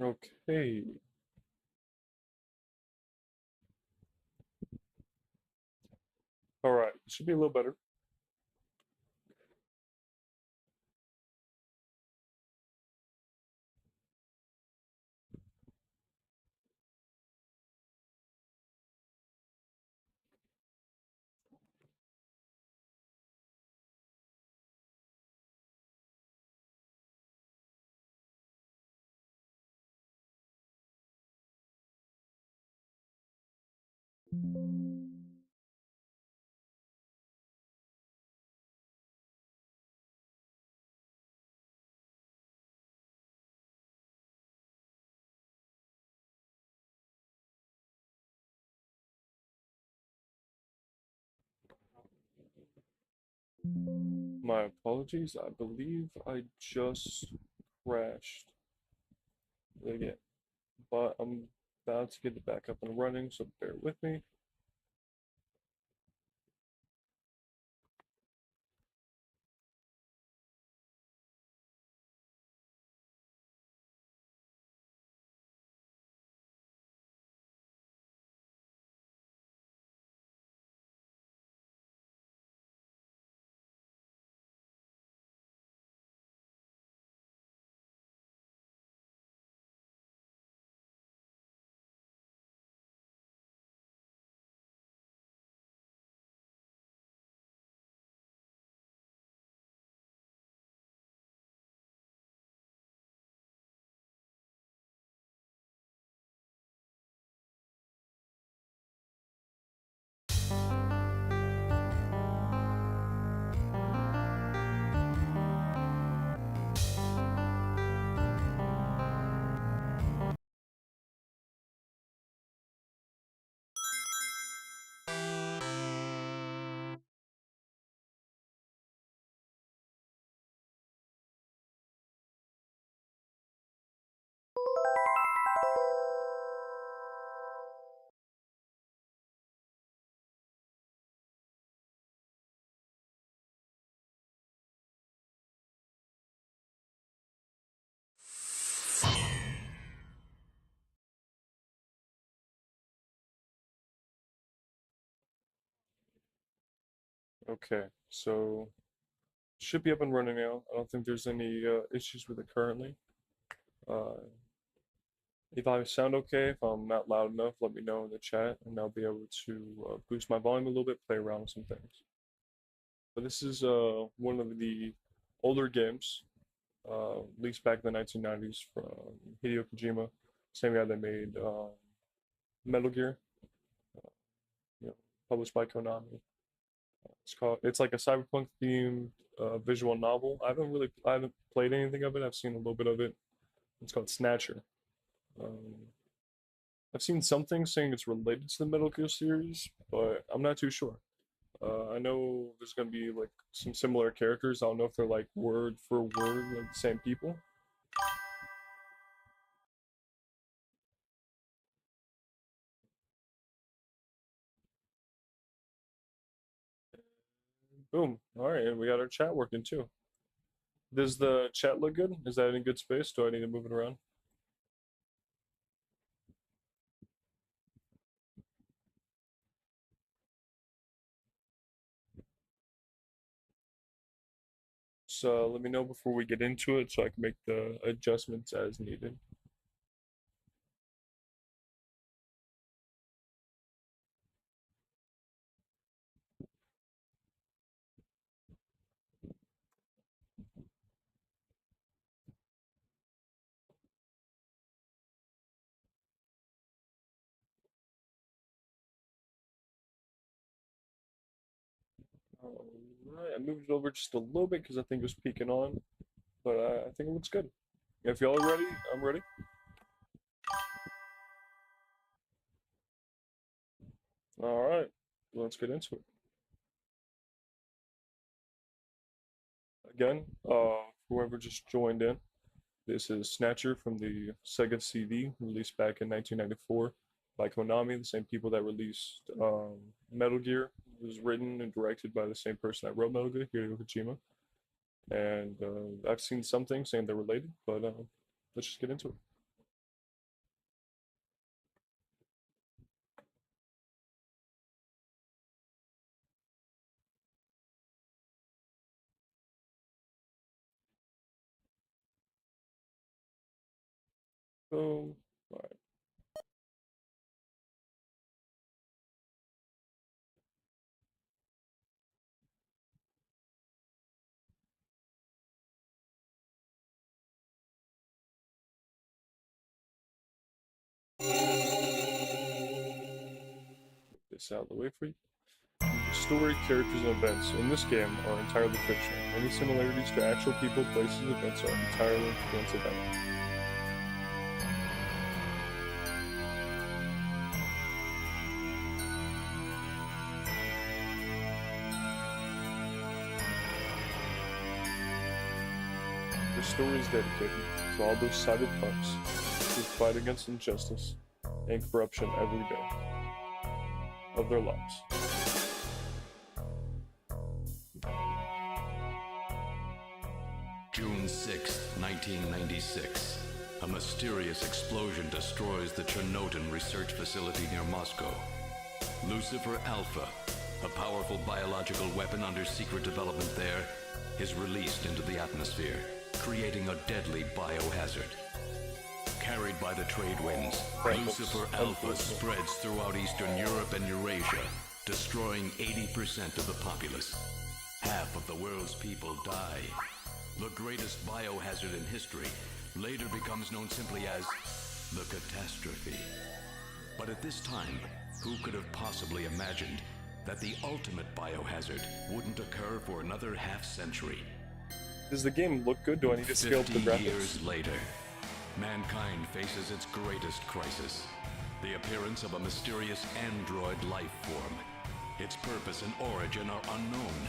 Okay. All right. Should be a little better. My apologies. I believe I just crashed again, but I'm about to get it back up and running, so bear with me. Okay, so should be up and running now. I don't think there's any issues with it currently. Uh, if I sound okay, if I'm not loud enough, let me know in the chat, and I'll be able to boost my volume a little bit, play around with some things. But this is one of the older games, released back in the 1990s from Hideo Kojima, same guy that made Metal Gear, you know, published by Konami. It's like a cyberpunk themed visual novel. I haven't played anything of it. I've seen a little bit of it. It's called Snatcher. Um, I've seen some things saying it's related to the Metal Gear series, but I'm not too sure. I know there's gonna be like some similar characters. I don't know if they're like word for word like the same people. Boom. All right, and we got our chat working too. Does the chat look good? Is that in good space? Do I need to move it around? So let me know before we get into it so I can make the adjustments as needed. All right, I moved it over just a little bit because I think it was peeking on, but I think it looks good. If y'all are ready, I'm ready. All right, let's get into it. Again, whoever just joined in, this is Snatcher from the SegaCD, released back in 1994 by Konami, the same people that released Metal Gear. It was written and directed by the same person that wrote Metal Gear, Hideo Kojima. And I've seen some things saying they're related, but let's just get into it. Boom. Alright. This out of the way for you. The story, characters, and events in this game are entirely fictional. Any similarities to actual people, places, and events are entirely coincidental. The story is dedicated to all those cyberpunks who fight against injustice and corruption every day of their lives. June 6, 1996. A mysterious explosion destroys the Chernobyl research facility near Moscow. Lucifer Alpha, a powerful biological weapon under secret development there, is released into the atmosphere, creating a deadly biohazard. Carried by the trade winds, Lucifer Alpha spreads throughout Eastern Europe and Eurasia, destroying 80% of the populace. Half of the world's people die. The greatest biohazard in history later becomes known simply as the catastrophe. But at this time, who could have possibly imagined that the ultimate biohazard wouldn't occur for another half-century? Does the game look good? Do I need to scale up the 50 graphics? years later, mankind faces its greatest crisis. The appearance of a mysterious android life form. Its purpose and origin are unknown.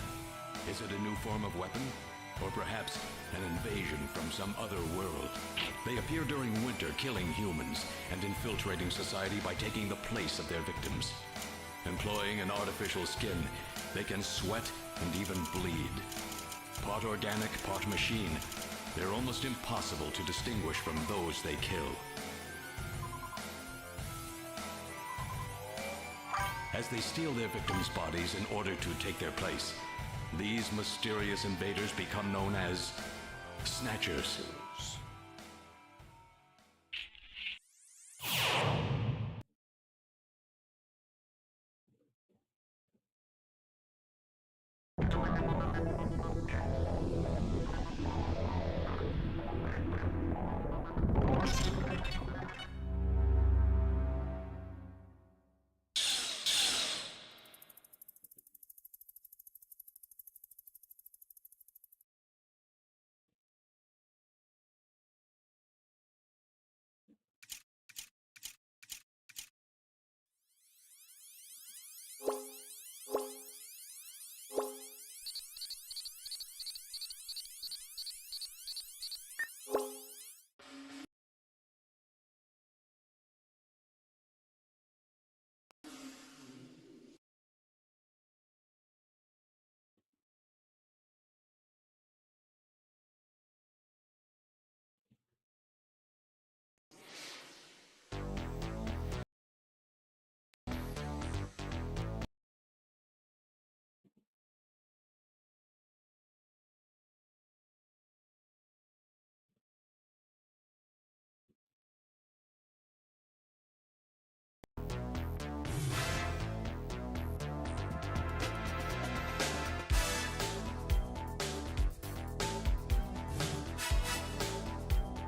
Is it a new form of weapon? Or perhaps an invasion from some other world? They appear during winter, killing humans and infiltrating society by taking the place of their victims. Employing an artificial skin, they can sweat and even bleed. Part organic, part machine, they're almost impossible to distinguish from those they kill. As they steal their victims' bodies in order to take their place, these mysterious invaders become known as Snatchers.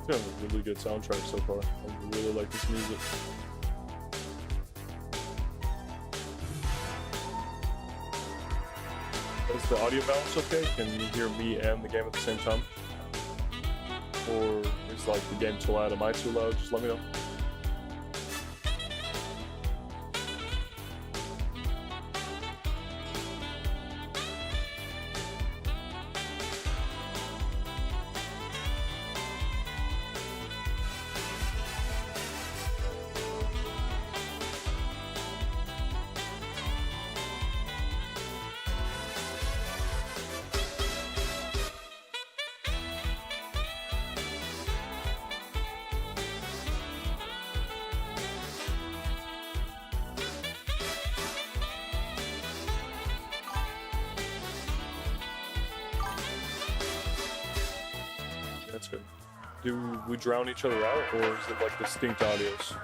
It's got a really good soundtrack so far. I really like this music. Is the audio balance okay? Can you hear me and the game at the same time? Or is like the game too loud? Am I too loud? Just let me know. Do we drown each other out, or is it like distinct audios?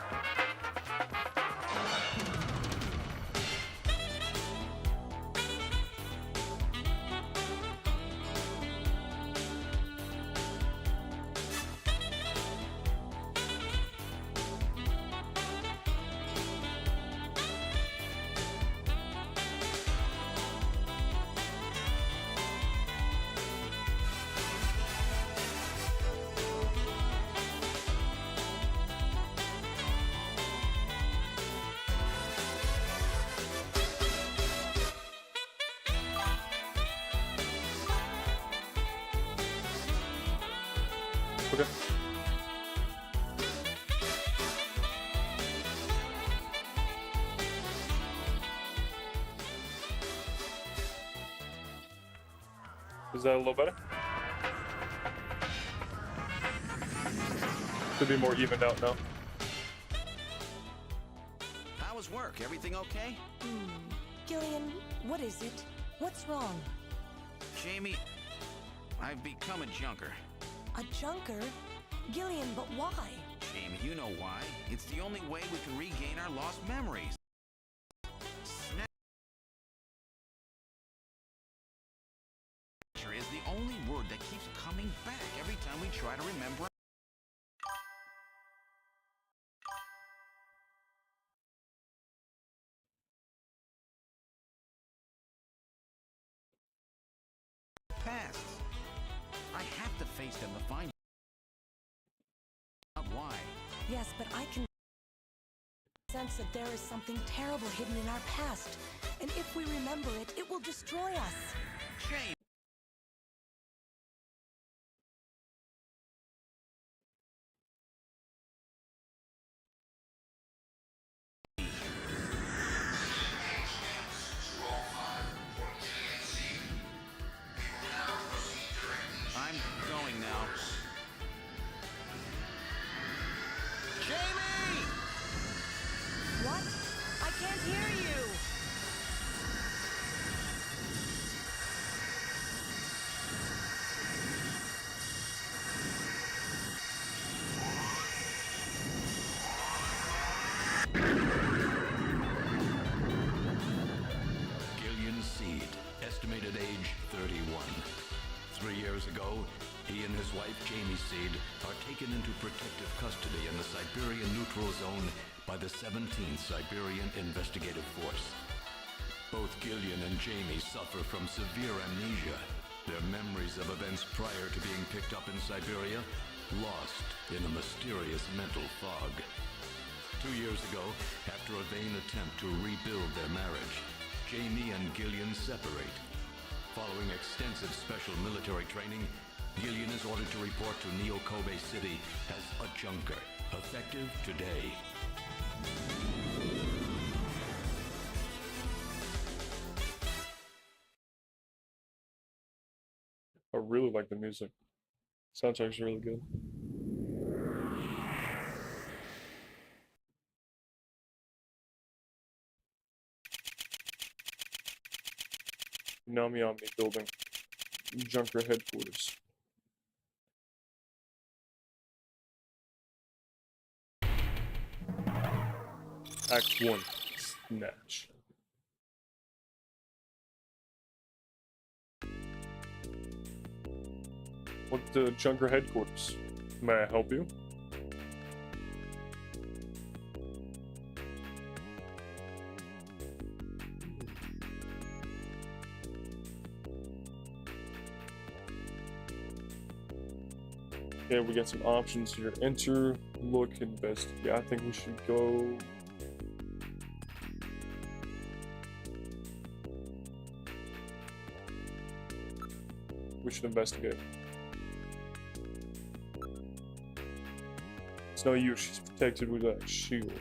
Okay. Is that a little better? Could be more evened out now. How was work? Everything okay? Gillian, what is it? What's wrong? Jamie, I've become a junker. A junker? Gillian, but why? Jamie, you know why. It's the only way we can regain our lost memories. Snatcher is the only word that keeps coming back every time we try to remember. Pasts. I have to face them to find out why. Yes, but I can sense that there is something terrible hidden in our past. And if we remember it, it will destroy us. Jamie! I'm going now. Jamie! What? I can't hear you! Gillian Seed, estimated age 31. 3 years ago, he and his wife Jamie Seed are taken into protective custody in the Siberian Neutral Zone by the 17th Siberian Investigative Force. Both Gillian and Jamie suffer from severe amnesia. Their memories of events prior to being picked up in Siberia lost in a mysterious mental fog. 2 years ago, after a vain attempt to rebuild their marriage, Jamie and Gillian separate. Following extensive special military training, Gillian is ordered to report to Neo-Kobe City as a junker, effective today. I really like the music. Soundtrack's really good. Nami building. Junker headquarters. Act 1. Snatch. What the Junker headquarters? May I help you? Okay, we got some options here. Enter, look, investigate. I think we should go. We should investigate. It's no use, she's protected with a shield.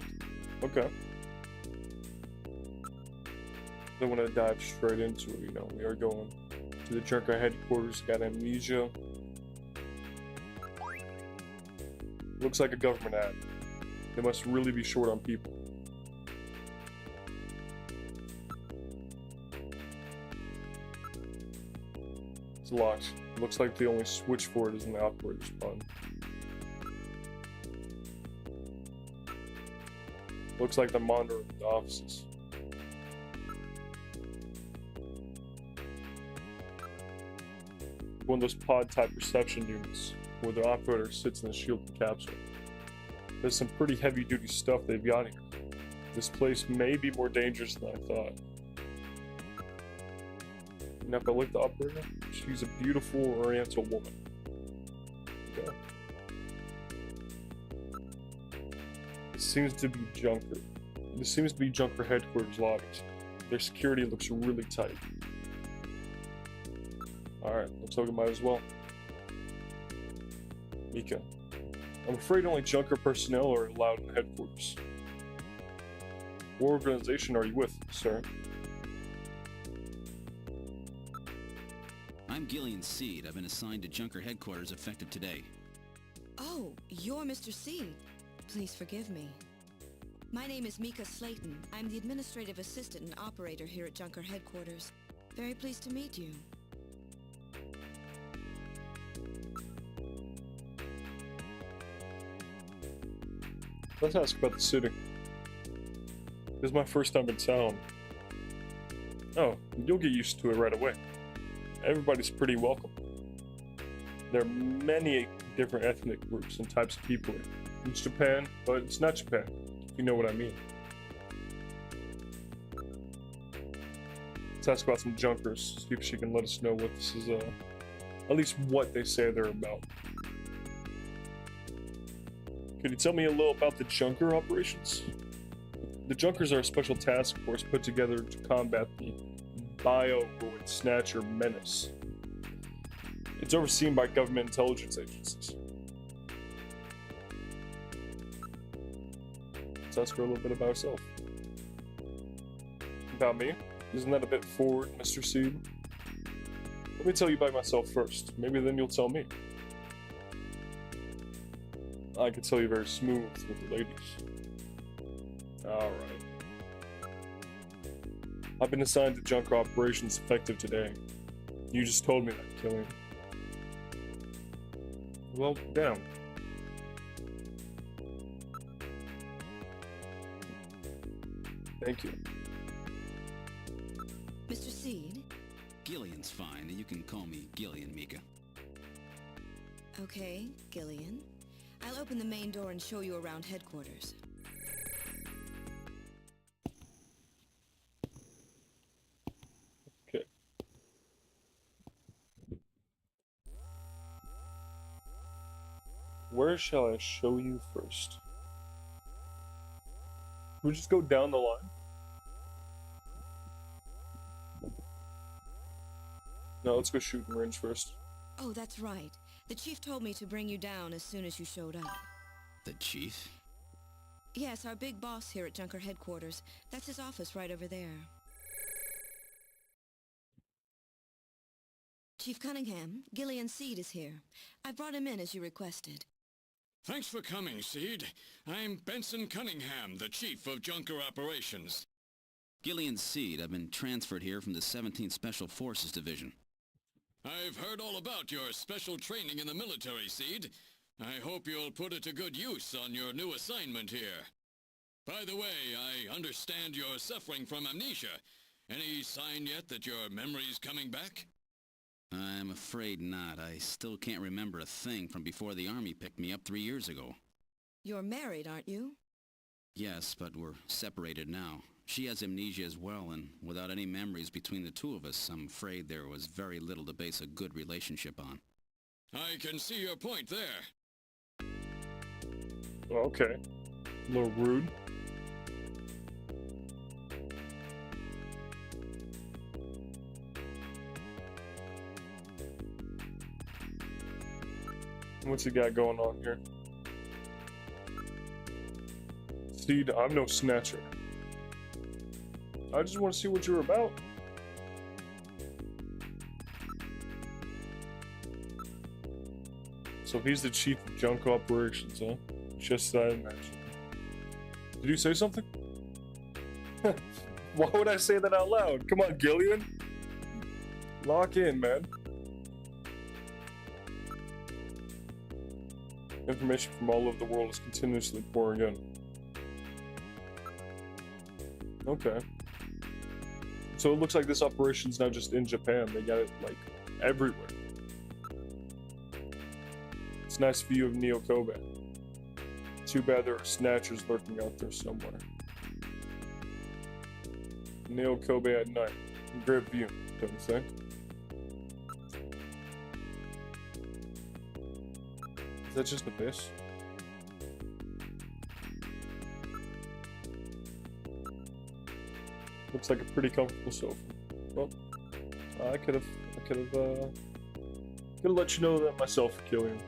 Okay. Don't want to dive straight into it, you know. We are going to the Junker headquarters, got amnesia. Looks like a government ad. They must really be short on people. It's locked. Looks like the only switch for it is in the operator's pod. Looks like they're monitoring the offices. One of those pod-type reception units where the operator sits in the shielded capsule. There's some pretty heavy-duty stuff they've got here. This place may be more dangerous than I thought. And if I look at the operator, she's a beautiful Oriental woman. Okay. This seems to be Junker. This seems to be Junker headquarters lobbies. Their security looks really tight. Alright, looks like I might as well. Mika. I'm afraid only Junker personnel are allowed in headquarters. What organization are you with, sir? I'm Gillian Seed. I've been assigned to Junker headquarters effective today. Oh, you're Mr. Seed. Please forgive me. My name is Mika Slayton. I'm the administrative assistant and operator here at Junker headquarters. Very pleased to meet you. Let's ask about the city. This is my first time in town. Oh, you'll get used to it right away. Everybody's pretty welcome. There are many different ethnic groups and types of people here. It's Japan, but it's not Japan, if you know what I mean. Let's ask about some Junkers, see if she can let us know what this is, at least what they say they're about. Could you tell me a little about the Junker operations? The Junkers are a special task force put together to combat the bio-ruined Snatcher menace. It's overseen by government intelligence agencies. Let's ask her a little bit about herself. About me? Isn't that a bit forward, Mr. Seed? Let me tell you about myself first. Maybe then you'll tell me. I can tell you very smooth with the ladies. Alright. I've been assigned to Junker operations effective today. You just told me that, Killian. Well, damn. Thank you. Mr. Seed? Gillian's fine. You can call me Gillian, Mika. Okay, Gillian. I'll open the main door and show you around headquarters. Okay. Where shall I show you first? Can we just go down the line? No, let's go shooting range first. Oh, that's right. The chief told me to bring you down as soon as you showed up. The chief? Yes, our big boss here at Junker headquarters. That's his office right over there. Chief Cunningham, Gillian Seed is here. I brought him in as you requested. Thanks for coming, Seed. I'm Benson Cunningham, the Chief of Junker Operations. Gillian Seed. I've been transferred here from the 17th Special Forces Division. I've heard all about your special training in the military, Seed. I hope you'll put it to good use on your new assignment here. By the way, I understand you're suffering from amnesia. Any sign yet that your memory's coming back? I'm afraid not. I still can't remember a thing from before the Army picked me up 3 years ago. You're married, aren't you? Yes, but we're separated now. She has amnesia as well, and without any memories between the two of us, I'm afraid there was very little to base a good relationship on. I can see your point there. Okay. A little rude. What's he got going on here? Seed, I'm no Snatcher. I just want to see what you're about. So he's the chief of junk operations, huh? Just as I imagined. Did you say something? Why would I say that out loud? Come on, Gillian. Lock in, man. Information from all over the world is continuously pouring in. Okay. So it looks like this operation's not just in Japan, they got it, like, everywhere. It's a nice view of Neo Kobe. Too bad there are snatchers lurking out there somewhere. Neo Kobe at night. Great view, don't you think? Is that just a base? Looks like a pretty comfortable sofa. Well, I could have let you know that myself, Killian.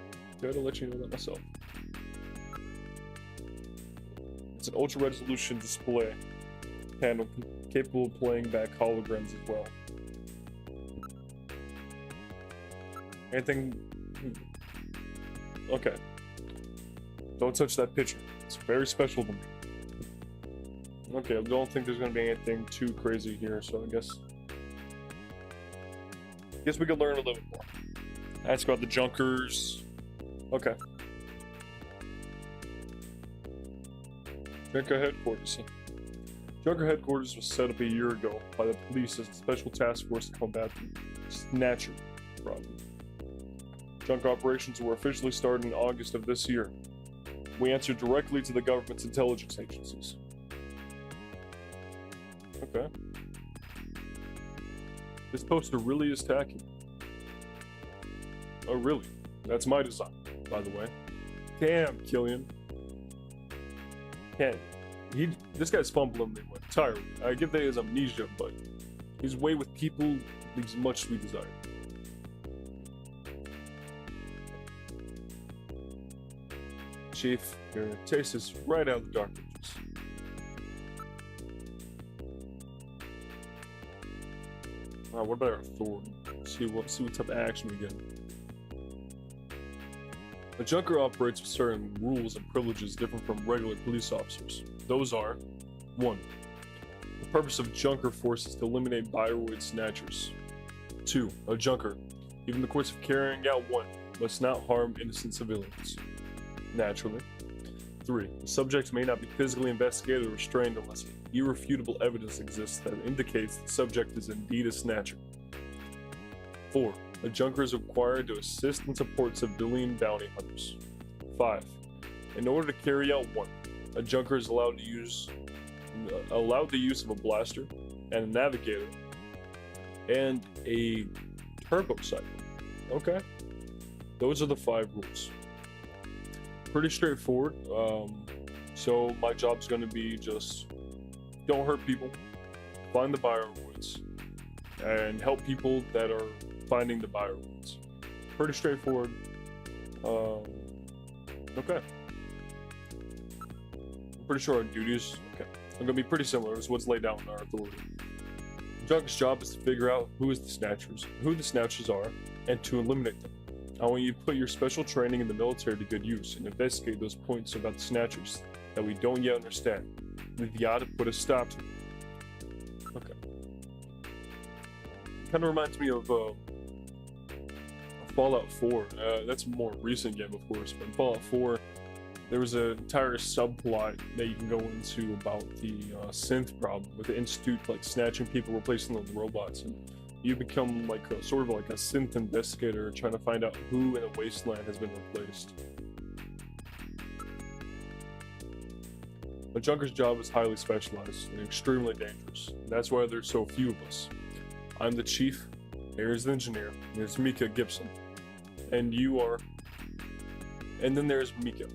Could have let you know that myself. It's an ultra-resolution display panel capable of playing back holograms as well. Anything? Okay. Don't touch that picture. It's very special to me. Okay, I don't think there's gonna be anything too crazy here, so I guess we could learn a little bit more. Ask about the Junkers. Okay. Junker headquarters. Junker headquarters was set up a year ago by the police as a special task force to combat the Snatcher problem. Junker operations were officially started in August of this year. We answered directly to the government's intelligence agencies. Okay. This poster really is tacky. Oh, really? That's my design, by the way. Damn, Killian. Can't. This guy's fumbling entirely. I get that he has amnesia, but his way with people leaves much to be desired. Chief, your taste is right out of the dark ages. What about our authority? See what type of action we get. A Junker operates with certain rules and privileges different from regular police officers. Those are: 1. The purpose of Junker force is to eliminate Bioroid snatchers. 2. A Junker, even in the course of carrying out one, must not harm innocent civilians. Naturally. 3. The subject may not be physically investigated or restrained unless irrefutable evidence exists that indicates the subject is indeed a snatcher. 4. A Junker is required to assist and support civilian bounty hunters. 5. In order to carry out one, a Junker is allowed the use of a blaster and a navigator and a turbo cycle. Okay. Those are the 5 rules. Pretty straightforward. So my job's going to be just don't hurt people, find the Bioroids, and help people that are finding the Bioroids. Pretty straightforward. Okay. I'm pretty sure our duties are going to be pretty similar to what's laid out in our authority. Junker's job is to figure out who the Snatchers are, and to eliminate them. I want you to put your special training in the military to good use and investigate those points about the Snatchers that we don't yet understand. We've got to put a stop to them. Okay. Kind of reminds me of Fallout 4. That's a more recent game, of course, but in Fallout 4, there was an entire subplot that you can go into about the synth problem with the Institute, like snatching people, replacing them with robots, and you become like a sort of like a synth investigator trying to find out who in the wasteland has been replaced. A Junker's job is highly specialized and extremely dangerous. That's why there's so few of us. I'm the chief, here's the engineer, there's Mika Gibson, and you are, and then there's Mika.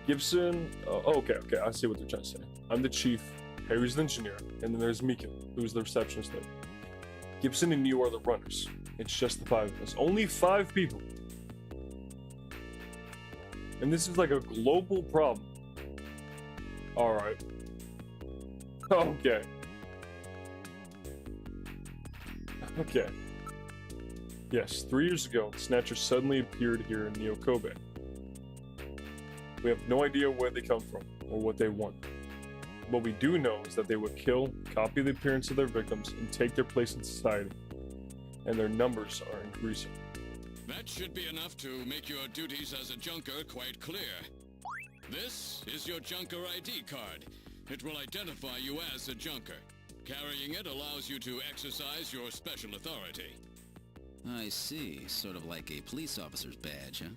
Gibson, okay, I see what they're trying to say. I'm the chief, Harry's the engineer, and then there's Mika, who's the receptionist there. Gibson and you are the runners. It's just the 5 of us. Only 5 people. And this is like a global problem. Alright. Okay. Okay. Yes, 3 years ago, the Snatchers suddenly appeared here in Neo Kobe. We have no idea where they come from, or what they want. What we do know is that they would kill, copy the appearance of their victims, and take their place in society. And their numbers are increasing. That should be enough to make your duties as a Junker quite clear. This is your Junker ID card. It will identify you as a junker. Carrying it allows you to exercise your special authority. I see. Sort of like a police officer's badge, huh?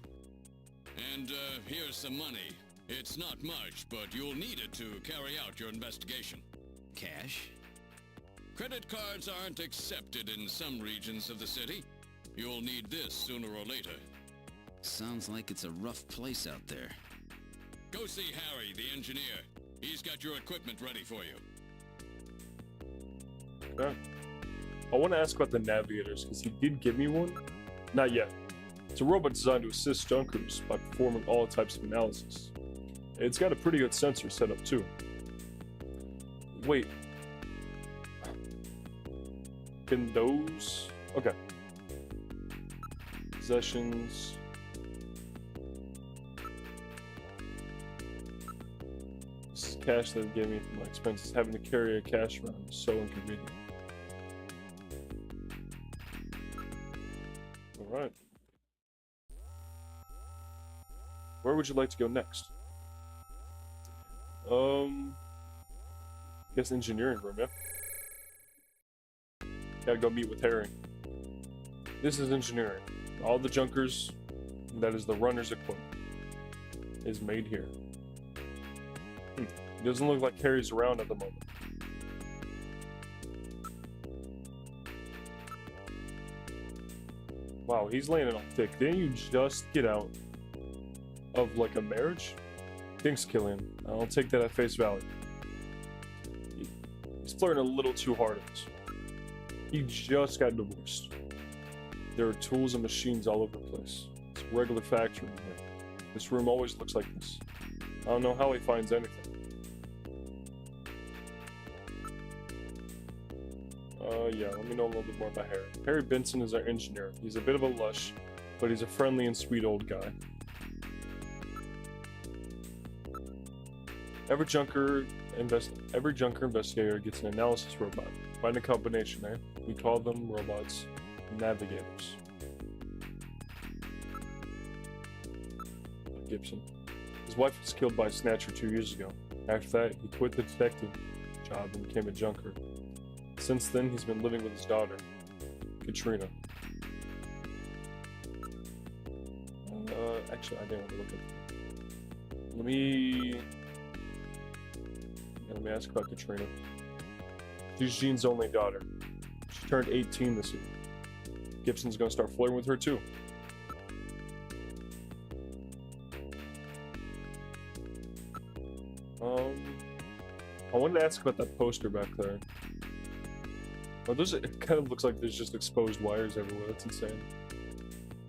And, here's some money. It's not much, but you'll need it to carry out your investigation. Cash? Credit cards aren't accepted in some regions of the city. You'll need this sooner or later. Sounds like it's a rough place out there. Go see Harry, the engineer. He's got your equipment ready for you. Okay. I want to ask about the navigators, because he did give me one. Not yet. It's a robot designed to assist junkers by performing all types of analysis. It's got a pretty good sensor setup too. Wait. In those? Okay. Possessions. This is cash that gave me for my expenses. Having to carry a cash around is so inconvenient. Alright. Where would you like to go next? Guess engineering room, yeah? Gotta go meet with Harry. This is engineering. All the junkers, that is the runner's equipment, is made here. It doesn't look like Harry's around at the moment. Wow, he's laying it on thick. Didn't you just get out of, like, a marriage? Thanks, Killian. I'll take that at face value. He's flirting a little too hard at this. He just got divorced. There are tools and machines all over the place. It's a regular factory in here. This room always looks like this. I don't know how he finds anything. Yeah, let me know a little bit more about Harry. Harry Benson is our engineer. He's a bit of a lush, but he's a friendly and sweet old guy. Every junker investigator gets an analysis robot. Find a combination there. We call them robots navigators. Gibson. His wife was killed by a Snatcher 2 years ago. After that, he quit the detective job and became a junker. Since then, he's been living with his daughter, Katrina. Actually, I didn't want to look at it. Let me ask about Katrina. She's Jean's only daughter. She turned 18 this year. Gibson's gonna start flirting with her too. I wanted to ask about that poster back there. Oh, it kind of looks like there's just exposed wires everywhere. That's insane.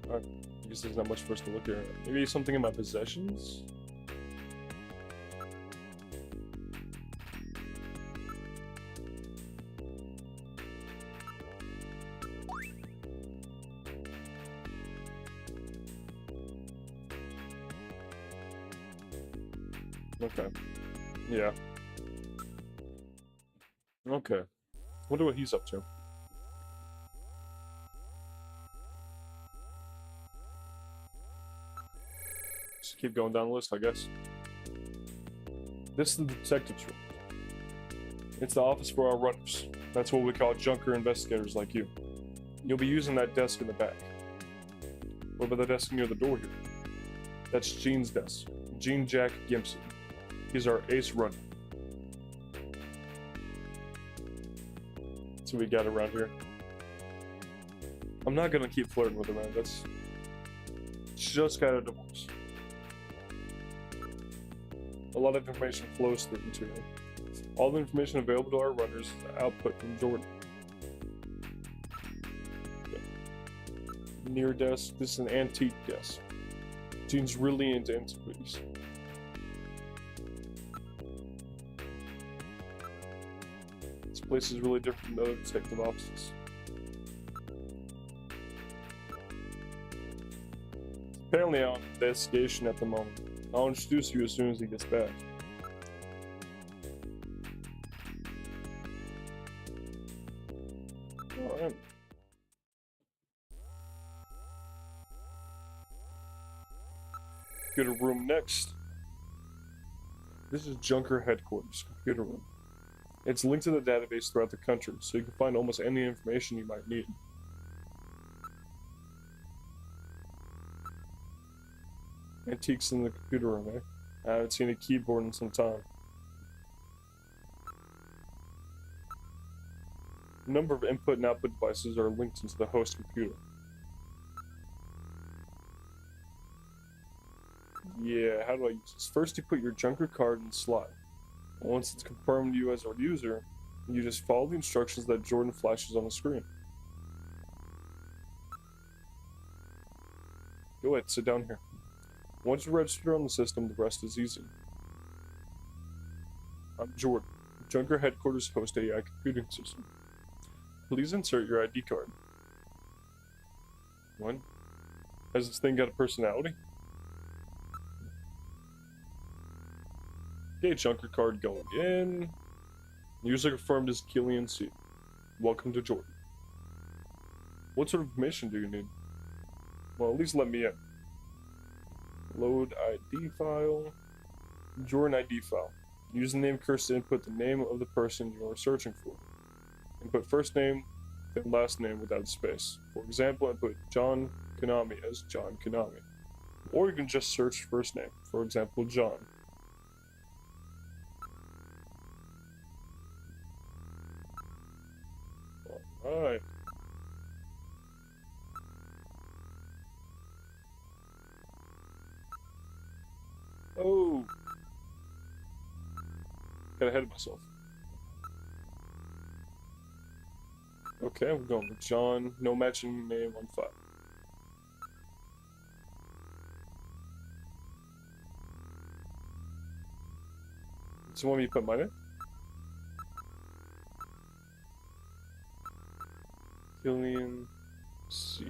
Alright, I guess there's not much for us to look at. Maybe something in my possessions? Okay. Yeah. Okay. Wonder what he's up to. Just keep going down the list, I guess. This is the detective's room. It's the office for our runners. That's what we call junker investigators like you. You'll be using that desk in the back. What about the desk near the door here? That's Jean's desk. Jean Jack Gibson. He's our ace runner. That's what we got around here. I'm not gonna keep flirting with her, man. That's just got a divorce. A lot of information flows through to her. All the information available to our runners is output from Jordan. Okay. Near desk. This is an antique desk. Jean's really into antiquities. This place is really different from other detective offices. Apparently on investigation at the moment. I'll introduce you as soon as he gets back. Alright. Go to room next. This is Junker Headquarters, computer room. It's linked to the database throughout the country, so you can find almost any information you might need. Antiques in the computer room, eh? I haven't seen a keyboard in some time. A number of input and output devices are linked into the host computer. Yeah, how do I use this? First, you put your Junker card in the slot. Once it's confirmed you as our user, you just follow the instructions that Jordan flashes on the screen. Go ahead, sit down here. Once you register on the system, the rest is easy. I'm Jordan, Junker Headquarters host AI computing system. Please insert your ID card. What? Has this thing got a personality? Okay, Junker card going in. User confirmed as Killian C. Welcome to Jordan. What sort of information do you need? Well, at least let me in. Load ID file. Jordan ID file. Username cursor to input the name of the person you are searching for. Input first name, then last name without space. For example, input John Konami as John Konami. Or you can just search first name. For example, John. Alright. Oh. Got ahead of myself. Okay, we're going with John. No matching name on file. So you want me to put mine in? Killian C.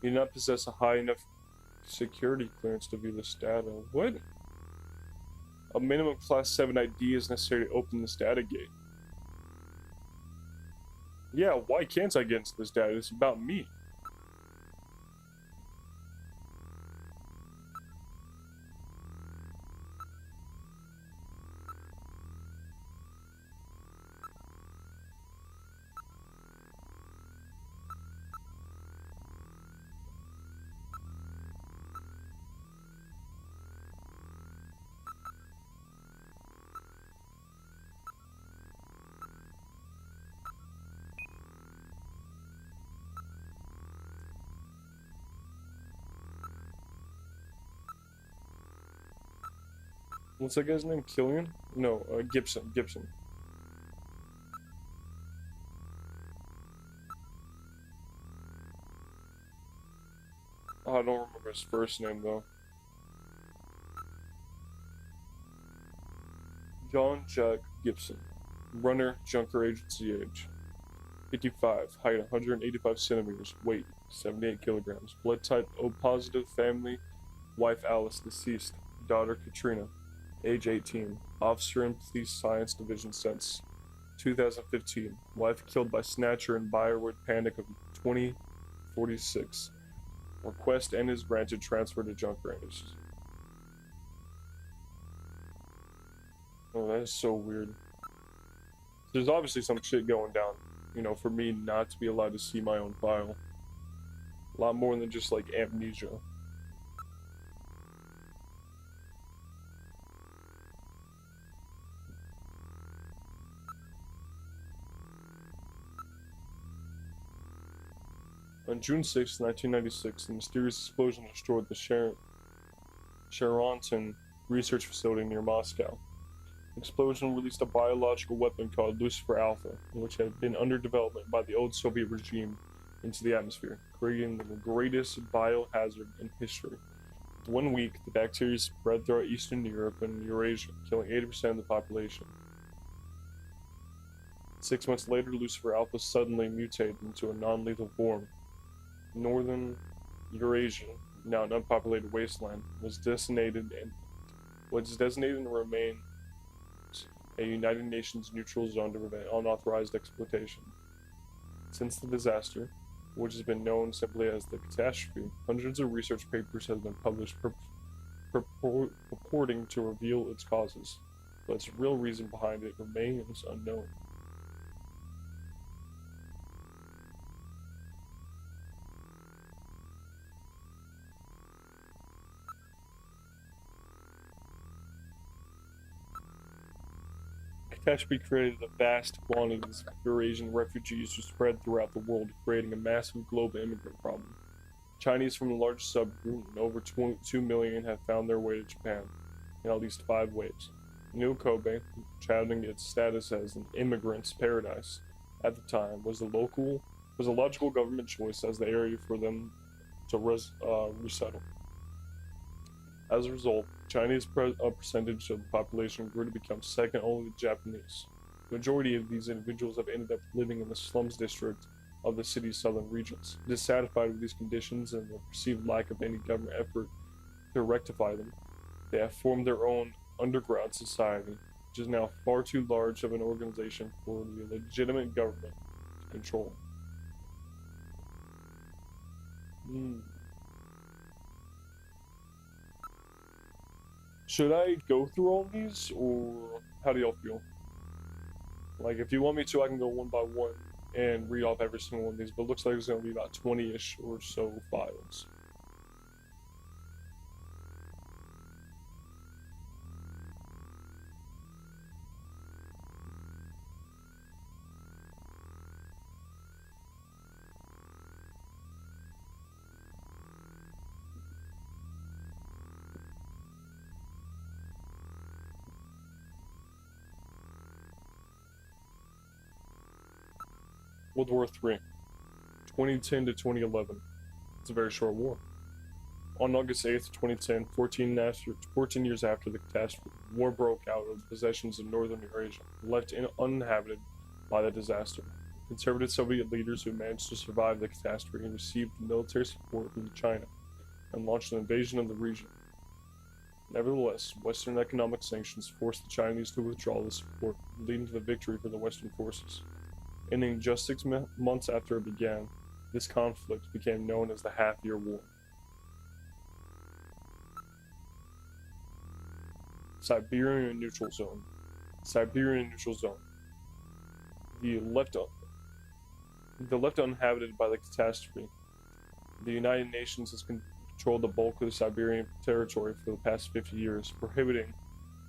You do not possess a high enough security clearance to view this data. What? A minimum class 7 ID is necessary to open this data gate. Yeah, why can't I get into this data? It's about me. What's that guy's name? Killian? No, Gibson. Gibson. Oh, I don't remember his first name though. John Jack Gibson. Runner, Junker Agency age. 55, height 185 centimeters, weight 78 kilograms. Blood type O positive, family, wife Alice, deceased, daughter Katrina. Age 18, officer in Police Science Division since 2015. Wife killed by Snatcher in Briarwood Panic of 2046. Request and is granted transfer to Junker Industries. Oh, that is so weird. There's obviously some shit going down, you know, for me not to be allowed to see my own file. A lot more than just like amnesia. On June 6, 1996, a mysterious explosion destroyed the Charonton research facility near Moscow. The explosion released a biological weapon called Lucifer Alpha, which had been under development by the old Soviet regime, into the atmosphere, creating the greatest biohazard in history. In 1 week, the bacteria spread throughout Eastern Europe and Eurasia, killing 80% of the population. 6 months later, Lucifer Alpha suddenly mutated into a non-lethal form. Northern Eurasia, now an unpopulated wasteland, was designated to remain a United Nations neutral zone to prevent unauthorized exploitation. Since the disaster, which has been known simply as the catastrophe, hundreds of research papers have been published purporting to reveal its causes, but its real reason behind it remains unknown. Catastrophe created a vast quantities of Eurasian refugees who spread throughout the world, creating a massive global immigrant problem. Chinese from the largest subgroup, and over 2 million, have found their way to Japan in at least 5 waves. New Kobe, touting its status as an immigrant's paradise at the time, was a logical government choice as the area for them to resettle. As a result, Chinese percentage of the population grew to become second only to Japanese. The majority of these individuals have ended up living in the slums district of the city's southern regions. Dissatisfied with these conditions and the perceived lack of any government effort to rectify them, they have formed their own underground society, which is now far too large of an organization for the legitimate government to control. Should I go through all these, or how do y'all feel? Like, if you want me to, I can go one by one and read off every single one of these, but it looks like there's going to be about 20-ish or so files. World War III, 2010 to 2011. It's a very short war. On August 8th, 2010, 14 years after the catastrophe, war broke out of the possessions of northern Eurasia, left uninhabited by the disaster. Conservative Soviet leaders who managed to survive the catastrophe received military support from China and launched an invasion of the region. Nevertheless, Western economic sanctions forced the Chinese to withdraw the support, leading to the victory for the Western forces. Ending just 6 months after it began, this conflict became known as the Half-Year War. Siberian Neutral Zone. Siberian Neutral Zone. The left uninhabited by the catastrophe. The United Nations has controlled the bulk of the Siberian territory for the past 50 years, prohibiting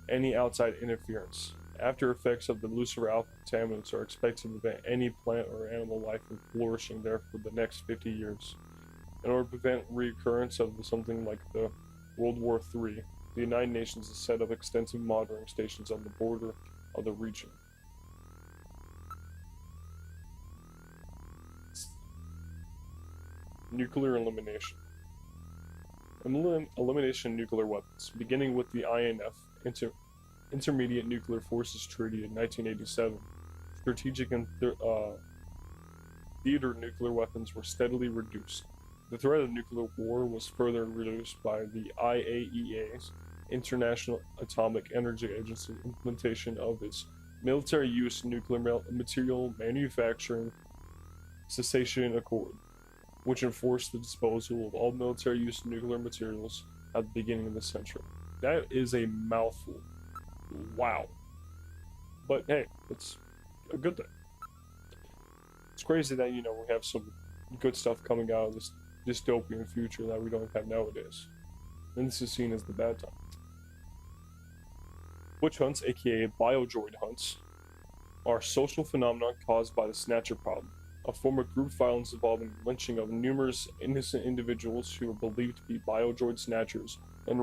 any outside interference. After effects of the Lucifer alpha contaminants are expected to prevent any plant or animal life from flourishing there for the next 50 years. In order to prevent reoccurrence of something like the World War III, the United Nations has set up extensive monitoring stations on the border of the region. Nuclear elimination. Elimination of nuclear weapons, beginning with the INF, Intermediate Nuclear Forces Treaty in 1987, strategic and theater nuclear weapons were steadily reduced. The threat of nuclear war was further reduced by the IAEA's International Atomic Energy Agency implementation of its military use nuclear material manufacturing cessation accord, which enforced the disposal of all military use nuclear materials at the beginning of the century. That is a mouthful. Wow. But hey, it's a good thing. It's crazy that, we have some good stuff coming out of this dystopian future that we don't have nowadays. And this is seen as the bad time. Witch hunts, aka biodroid hunts, are social phenomena caused by the Snatcher problem, a form of group violence involving lynching of numerous innocent individuals who are believed to be biodroid snatchers. In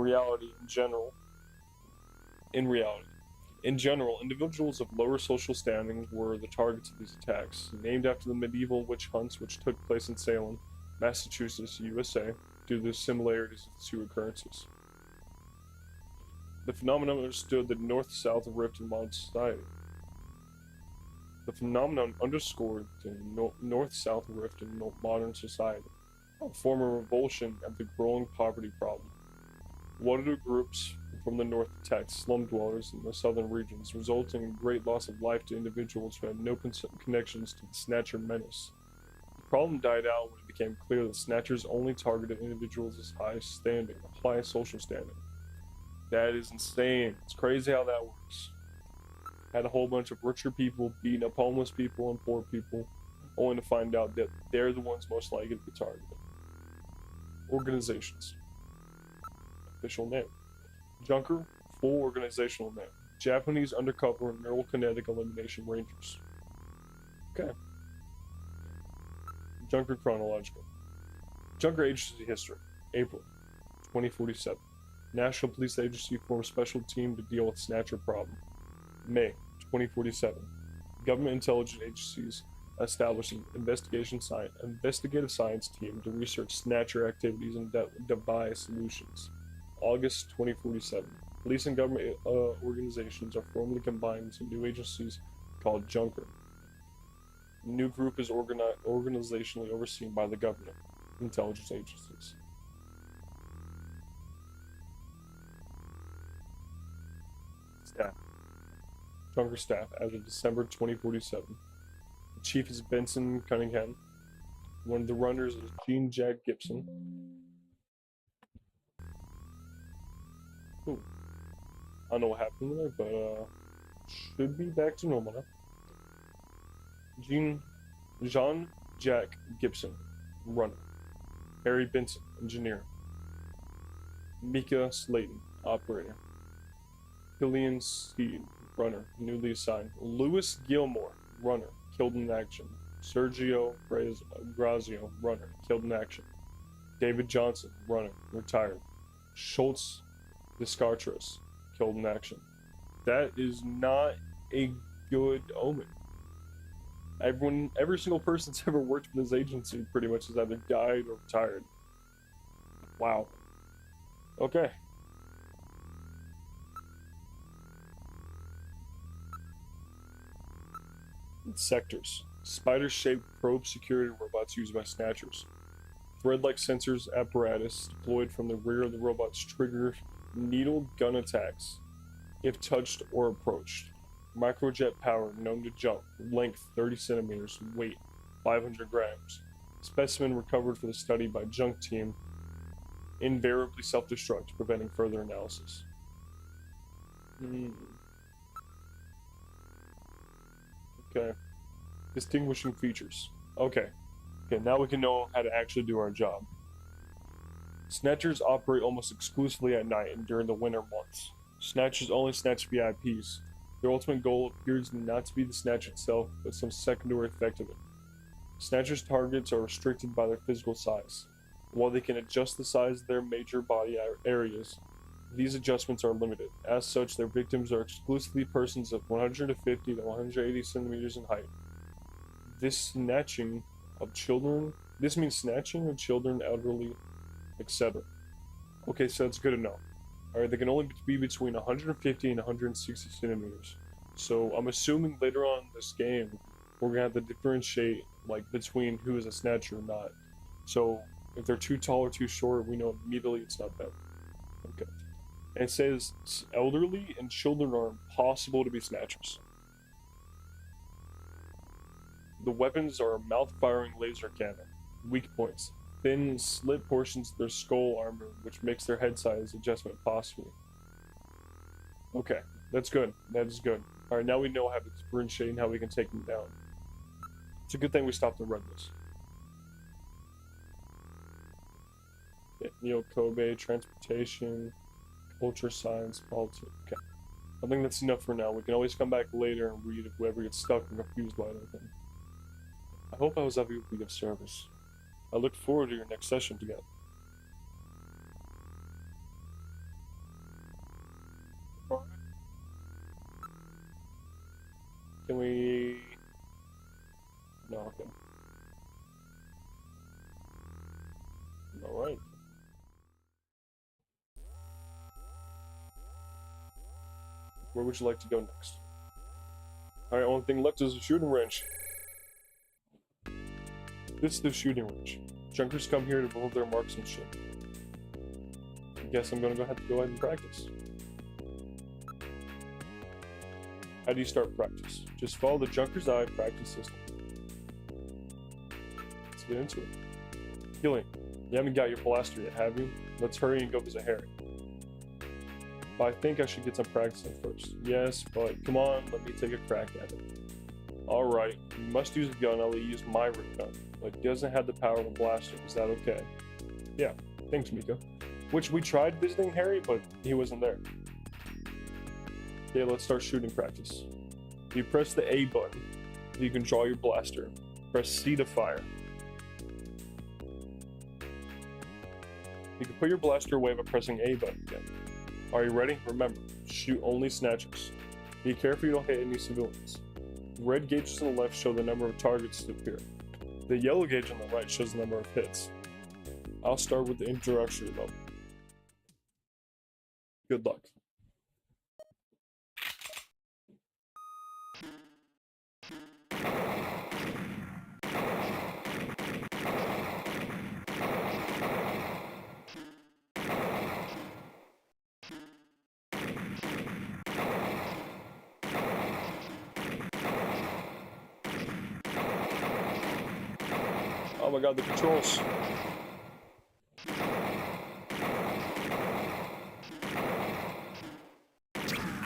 general, individuals of lower social standing were the targets of these attacks, named after the medieval witch hunts which took place in Salem, Massachusetts, USA, due to the similarities of the two occurrences. The phenomenon understood the north-south rift in modern society. The phenomenon underscored the north-south rift in modern society, a form of revulsion at the growing poverty problem. Water groups from the north attacked slum dwellers in the southern regions, resulting in great loss of life to individuals who had no connections to the Snatcher menace. problem died out when it became clear that Snatchers only targeted individuals as highest standing, highest social standing. That is insane. It's crazy how that works. Had a whole bunch of richer people beating up homeless people and poor people, only to find out that they're the ones most likely to be targeted. Organizations. Official name. Junker, full organizational name. Japanese Undercover Neurokinetic Elimination Rangers. Okay. Junker chronological. Junker Agency history. April 2047. National Police Agency forms special team to deal with Snatcher problem. May 2047. Government intelligence agencies establish an investigative science team to research Snatcher activities and devise solutions. August 2047. Police and government organizations are formally combined into new agencies called Junker. The new group is organizationally overseen by the government intelligence agencies. Staff. Junker staff as of December 2047. The chief is Benson Cunningham. One of the runners is Gene Jack Gibson. Ooh. I don't know what happened there, but should be back to normal now. Jean Jack Gibson, runner. Harry Benson, engineer. Mika Slayton, operator. Killian Steed, runner, newly assigned. Louis Gilmore, runner, killed in action. Sergio Grazio, runner, killed in action. David Johnson, runner, retired. Schultz Descartes, killed in action. That is not a good omen. Every single person that's ever worked for this agency pretty much has either died or retired. Wow. Okay. Sectors. Spider-shaped probe security robots used by Snatchers. Thread-like sensors apparatus deployed from the rear of the robots trigger needle gun attacks if touched or approached. Microjet power known to jump, length 30 centimeters, weight 500 grams. Specimen recovered for the study by junk team, invariably self-destruct, preventing further analysis. Okay. Distinguishing features. Okay, now we can know how to actually do our job. Snatchers operate almost exclusively at night and during the winter months. Snatchers only snatch VIPs. Their ultimate goal appears not to be the snatch itself, but some secondary effect of it. Snatchers' targets are restricted by their physical size. While they can adjust the size of their major body areas, these adjustments are limited. As such, their victims are exclusively persons of 150 to 180 centimeters in height. This means snatching of children, elderly, etc. Okay, so that's good to know. Alright, they can only be between 150 and 160 centimeters. So I'm assuming later on in this game, we're gonna have to differentiate between who is a snatcher or not. So if they're too tall or too short, we know immediately it's not them. Okay. And it says elderly and children are impossible to be snatchers. The weapons are a mouth-firing laser cannon. Weak points. Thin, slit portions of their skull armor, which makes their head size adjustment possible. Okay, that's good. That is good. Alright, now we know how to differentiate and how we can take them down. It's a good thing we stopped and read this. Neo Kobe, transportation, culture, science, politics. Okay. I think that's enough for now. We can always come back later and read if we ever get stuck or confused by anything. I hope I was able to be of service. I look forward to your next session together. Can we... No, okay. Alright. Where would you like to go next? Alright, only thing left is a shooting range. This is the shooting range. Junkers come here to prove their marksmanship. I guess I'm gonna have to go ahead and practice. How do you start practice? Just follow the Junker's Eye practice system. Let's get into it. Gillian, you haven't got your blaster yet, have you? Let's hurry and go visit Harry. But I think I should get some practice in first. Yes, but come on, let me take a crack at it. Alright, you must use a gun, I'll use my ray gun. But it doesn't have the power of a blaster, is that okay? Yeah, thanks, Mika. Which we tried visiting Harry, but he wasn't there. Okay, let's start shooting practice. You press the A button, you can draw your blaster. Press C to fire. You can put your blaster away by pressing A button again. Are you ready? Remember, shoot only snatchers. Be careful you don't hit any civilians. Red gauges on the left show the number of targets to appear. The yellow gauge on the right shows the number of hits. I'll start with the introductory level. Good luck. Oh my god, the controls.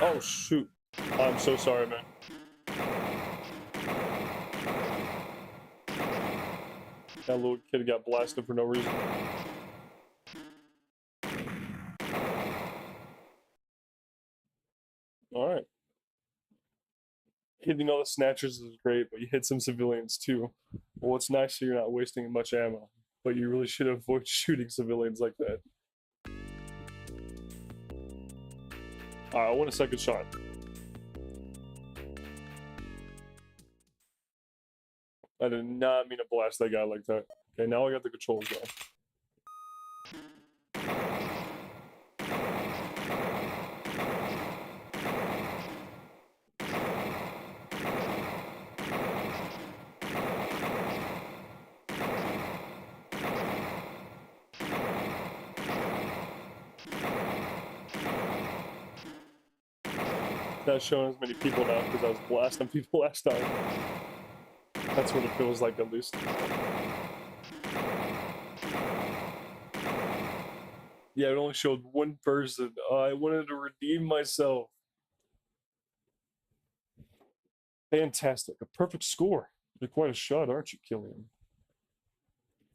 Oh shoot. I'm so sorry, man. That little kid got blasted for no reason. Alright. Hitting all the snatchers is great, but you hit some civilians too. Well, it's nice that you're not wasting much ammo, but you really should avoid shooting civilians like that. Alright, I want a second shot. I did not mean to blast that guy like that. Okay, now I got the controls going. Not showing as many people now because I was blasting people last time. That's what it feels like, at least. Yeah, it only showed one person. I wanted to redeem myself. Fantastic. A perfect score. You're quite a shot, aren't you, Killian?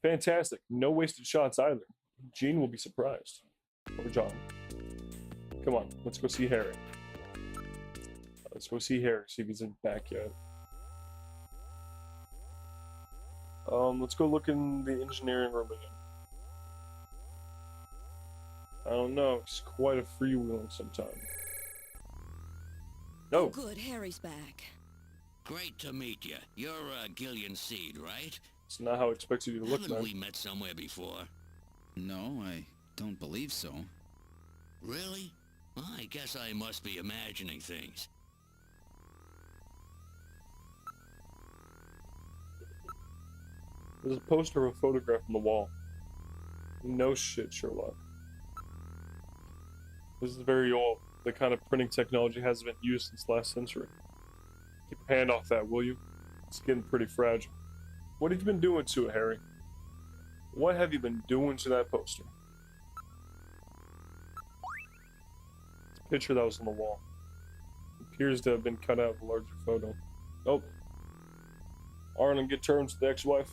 Fantastic. No wasted shots either. Jean will be surprised. Or John. Come on, let's go see Harry. Let's go see Harry, see if he's in back yet. Let's go look in the engineering room again. I don't know, he's quite a freewheeling sometime. No. Oh, good, Harry's back. Great to meet you. You're Gillian Seed, right? It's not how I expect you to look, Haven't man. we met somewhere before? No, I don't believe so. Really? Well, I guess I must be imagining things. There's a poster of a photograph on the wall. No shit, Sherlock. This is very old. The kind of printing technology hasn't been used since last century. Keep your hand off that, will you? It's getting pretty fragile. What have you been doing to it, Harry? What have you been doing to that poster? It's a picture that was on the wall. It appears to have been cut out of a larger photo. Oh. Aren't on good terms with the ex-wife?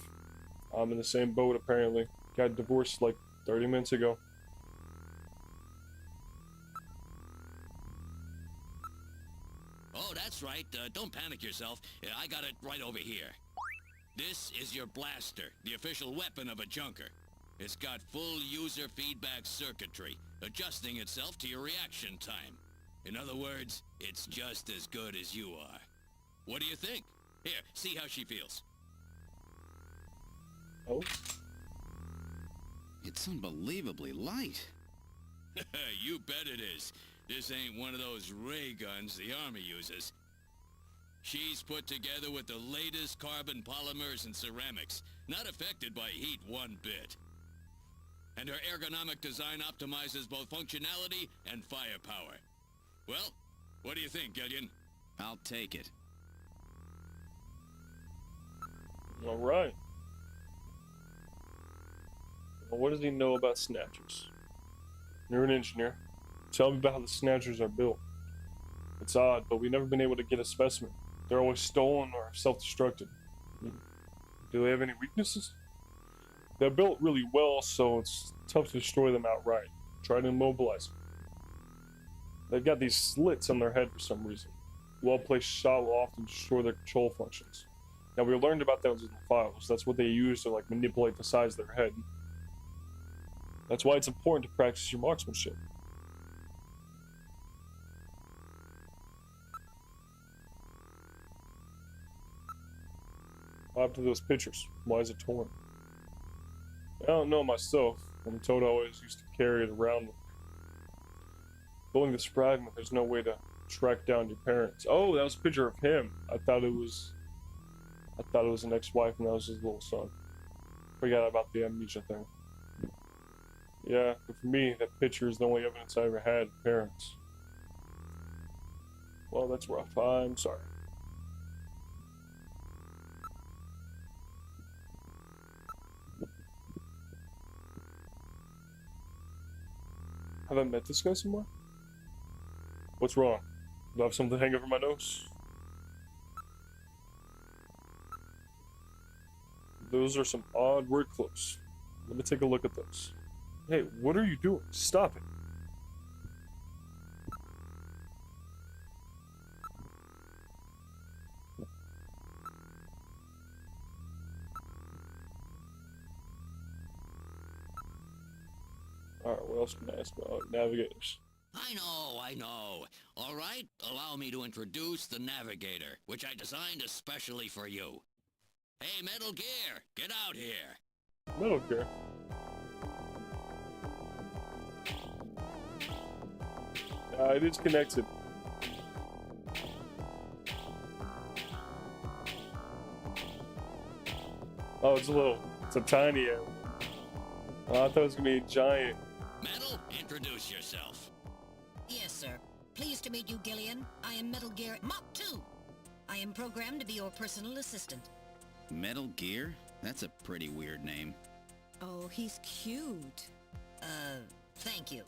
I'm in the same boat, apparently. Got divorced like 30 minutes ago. Oh, that's right. Don't panic yourself. I got it right over here. This is your blaster, the official weapon of a junker. It's got full user feedback circuitry, adjusting itself to your reaction time. In other words, it's just as good as you are. What do you think? Here, see how she feels. Oh? It's unbelievably light. You bet it is. This ain't one of those ray guns the Army uses. She's put together with the latest carbon polymers and ceramics, not affected by heat one bit. And her ergonomic design optimizes both functionality and firepower. Well, what do you think, Gillian? I'll take it. Alright. Well, what does he know about Snatchers? You're an engineer. Tell me about how the Snatchers are built. It's odd, but we've never been able to get a specimen. They're always stolen or self-destructed. Do they have any weaknesses? They're built really well, so it's tough to destroy them outright. Try to immobilize them. They've got these slits on their head for some reason. Well-placed shot will often destroy their control functions. Now, we learned about those in the files. That's what they use to manipulate the size of their head. That's why it's important to practice your marksmanship. What happened to those pictures? Why is it torn? I don't know myself. I'm told I always used to carry it around. Pulling this fragment, there's no way to track down your parents. Oh, that was a picture of him. I thought it was an ex-wife and that was his little son. Forgot about the amnesia thing. Yeah, but for me, that picture is the only evidence I ever had of parents. Well, that's rough. I'm sorry. Have I met this guy somewhere? What's wrong? Do I have something hanging over my nose? Those are some odd word clips. Let me take a look at those. Hey, what are you doing? Stop it. Alright, what else can I ask about navigators? I know. All right, allow me to introduce the Navigator, which I designed especially for you. Hey, Metal Gear, get out here. Metal Gear. It is connected. Oh, it's a tiny animal. Oh, I thought it was gonna be giant. Metal, introduce yourself. Yes, sir. Pleased to meet you, Gillian. I am Metal Gear Mach 2. I am programmed to be your personal assistant. Metal Gear? That's a pretty weird name. Oh, he's cute. Thank you.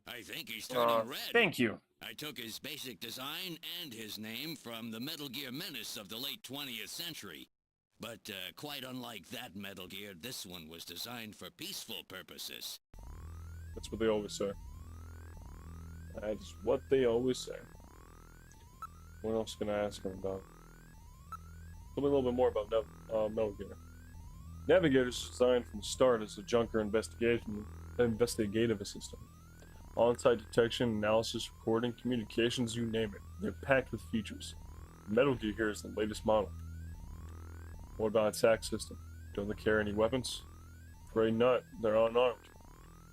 I think he's turning red. Thank you. I took his basic design and his name from the Metal Gear menace of the late 20th century. But quite unlike that Metal Gear, this one was designed for peaceful purposes. That's what they always say. That's what they always say. What else can I ask him about? Tell me a little bit more about Metal Gear. Navigator's designed from the start as a junker investigative assistant. On-site detection, analysis, recording, communications, you name it. They're packed with features. Metal Gear here is the latest model. What about attack system? Don't they carry any weapons? Afraid not. They're unarmed.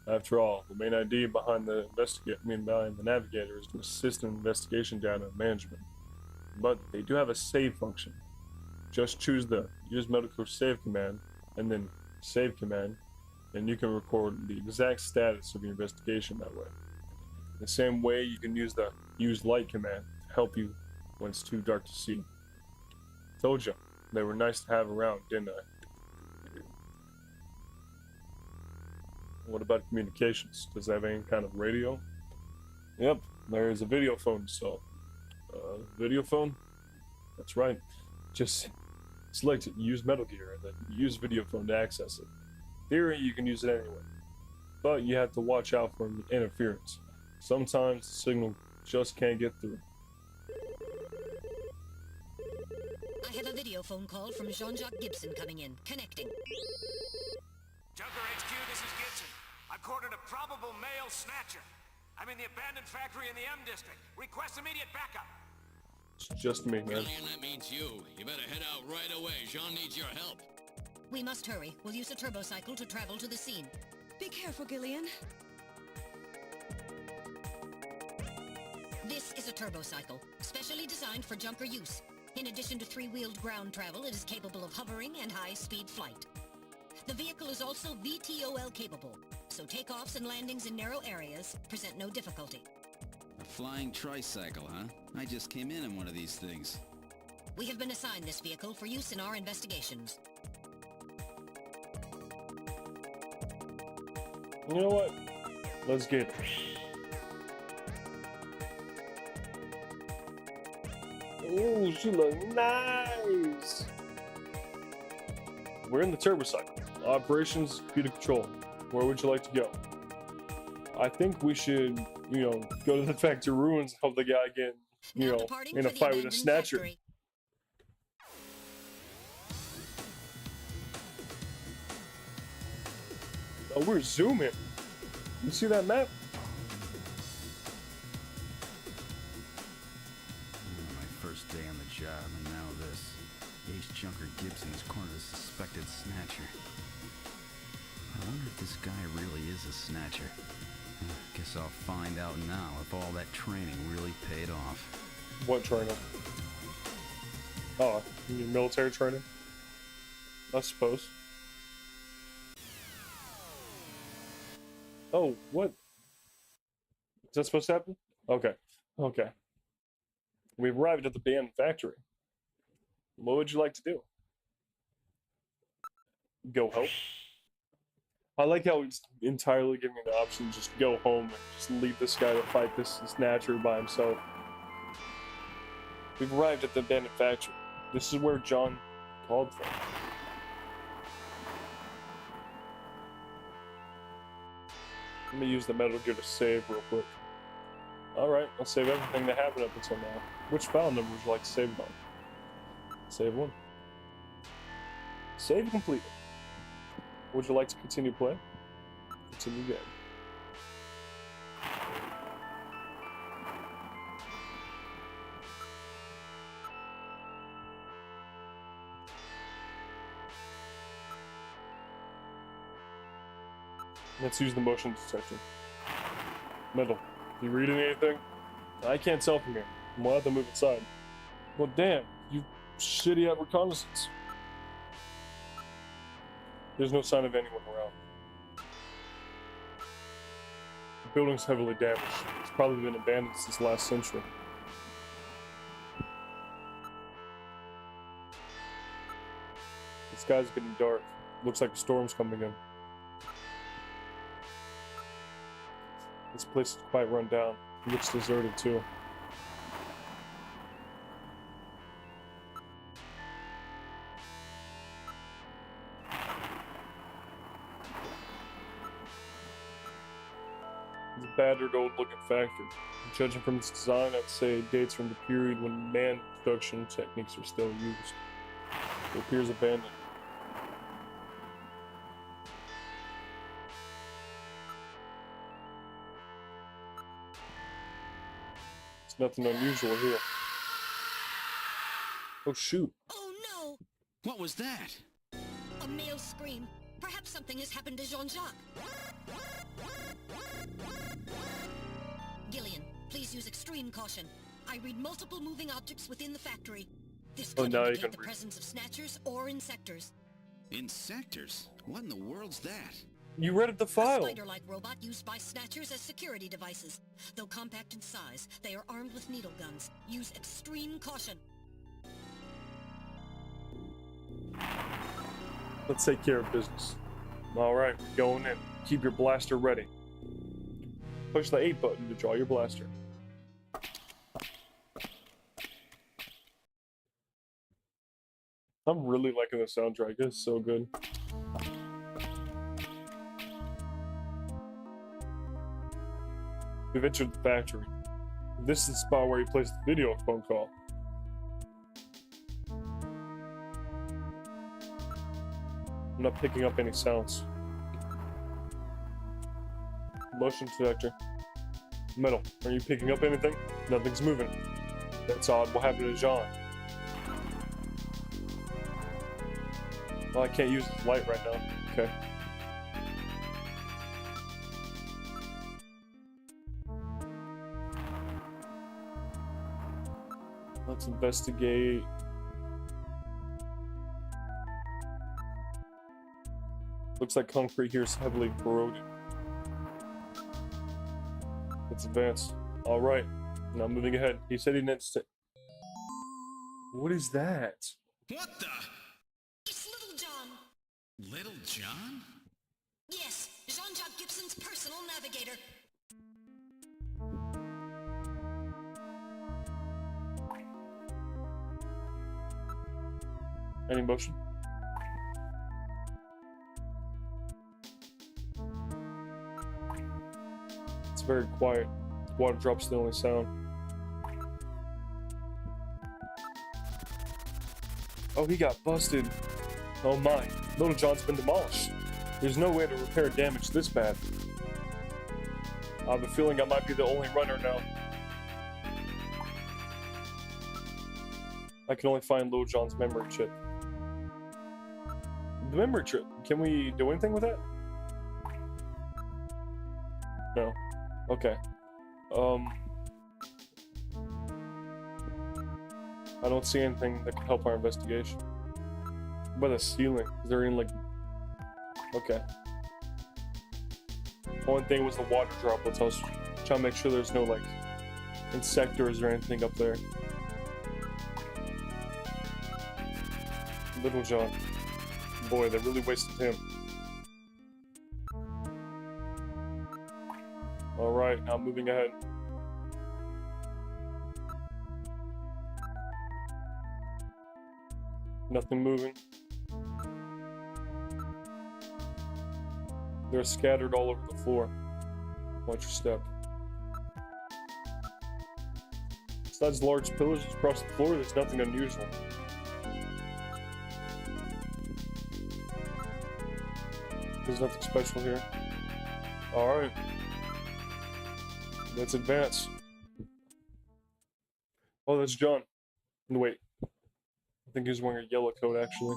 After all, the main idea behind the Navigator is to assist in investigation data management. But they do have a save function. Just choose the use medical save command and then save command, and you can record the exact status of your investigation that way. The same way you can use the use light command to help you when it's too dark to see. Told you, they were nice to have around, didn't I? What about communications? Does it have any kind of radio? Yep, there is a video phone installed. Video phone? That's right. Just select use Metal Gear and then use video phone to access it. In theory, you can use it anyway, but you have to watch out for interference. Sometimes the signal just can't get through. I have a video phone call from Jean-Jacques Gibson coming in. Connecting. Junker HQ, this is Gibson. I've cornered a probable male snatcher. I'm in the abandoned factory in the M district. Request immediate backup. It's just me, man. Gillian, that means you. You better head out right away. Jean needs your help. We must hurry. We'll use a turbocycle to travel to the scene. Be careful, Gillian. This is a turbocycle, specially designed for junker use. In addition to three-wheeled ground travel, it is capable of hovering and high-speed flight. The vehicle is also VTOL capable, so takeoffs and landings in narrow areas present no difficulty. A flying tricycle, huh? I just came in one of these things. We have been assigned this vehicle for use in our investigations. You know what? Let's get it. Ooh, she looks nice. We're in the turbo cycle. Operations, computer control. Where would you like to go? I think we should, go to the factory ruins and help the guy get, Now departing in a for the fight with a abandoned Snatcher. factory. Oh, we're zooming. You see that map? My first day on the job, and now this. Ace Junker Gibson has cornered a suspected Snatcher. I wonder if this guy really is a Snatcher. Guess I'll find out now if all that training really paid off. What training? Oh, your military training? I suppose. Oh, what? Is that supposed to happen? Okay. Okay. We've arrived at the abandoned factory. What would you like to do? Go help? I like how he's entirely giving me the option to just go home and just leave this guy to fight this Snatcher by himself. We've arrived at the abandoned factory. This is where John called from. Let me use the Metal Gear to save real quick. Alright, I'll save everything that happened up until now. Which file number would you like to save it on? Save one. Save completed. Would you like to continue play? Continue game. Let's use the motion detector. Metal, you reading anything? I can't tell from here. We'll have to move inside. Well, damn, you shitty at reconnaissance. There's no sign of anyone around. The building's heavily damaged. It's probably been abandoned since last century. The sky's getting dark. Looks like a storm's coming in. This place is quite run down. It looks deserted too. It's a battered old-looking factory. Judging from its design, I'd say it dates from the period when man production techniques were still used. It appears abandoned. There's nothing unusual here. Oh shoot. Oh no! What was that? A male scream. Perhaps something has happened to Jean-Jacques. Gillian, please use extreme caution. I read multiple moving objects within the factory. This could now you indicate can the read. presence of Snatchers or Insectors. Insectors? What in the world's that? You read the A file. spider-like robot used by Snatchers as security devices. Though compact in size, they are armed with needle guns. Use extreme caution. Let's take care of business. Alright, we're going in. Keep your blaster ready. Push the 8 button to draw your blaster. I'm really liking the soundtrack. It's so good. We've entered the factory. This is the spot where you place the video phone call. I'm not picking up any sounds. Motion detector. Metal, are you picking up anything? Nothing's moving. That's odd. What happened to Jean? Well, I can't use his light right now. Okay. Let's investigate. Looks like concrete here is heavily corroded. Let's advance. All right. Now moving ahead. He said he needs to. What is that? What the? It's Little John. Little John? Yes, Jean John Jock Gibson's personal navigator. Any motion? It's very quiet. Water drops the only sound. Oh, he got busted. Oh my. Little John's been demolished. There's no way to repair damage this bad. I have a feeling I might be the only runner now. I can only find Little John's memory chip. The memory chip, can we do anything with that? No. Okay. I don't see anything that can help our investigation. What about the ceiling? Is there any, like... Okay. One thing was the water droplets. I was trying to make sure there's no, like, insectors or anything up there. Little John. Boy, they really wasted him. Alright, now moving ahead. Nothing moving. They're scattered all over the floor. Watch your step. Besides large pillars across the floor, there's nothing unusual. There's nothing special here. Alright. Let's advance. Oh, that's John. No, wait. I think he's wearing a yellow coat, actually.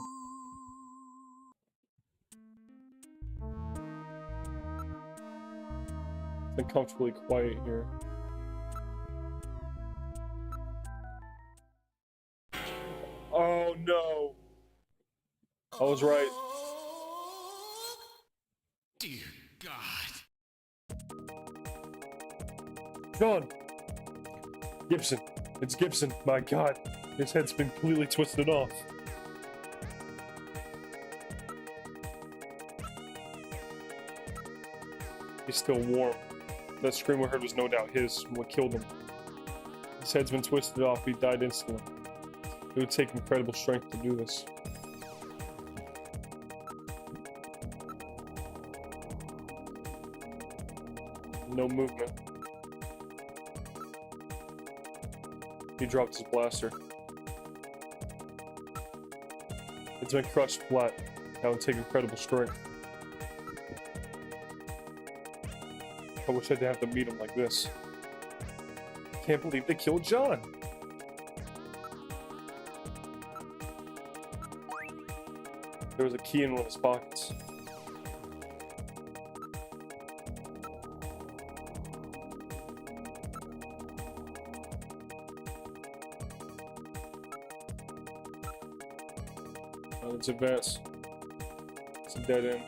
It's been comfortably quiet here. Oh no! I was right. Dear God. John! Gibson. It's Gibson. My God. His head's been completely twisted off. He's still warm. That scream we heard was no doubt his, what killed him. His head's been twisted off. He died instantly. It would take incredible strength to do this. No movement. He dropped his blaster. It's been crushed flat. That would take incredible strength. I wish I didn't have to meet him like this. Can't believe they killed John! There was a key in one of his pockets. Let's advance. It's a dead end.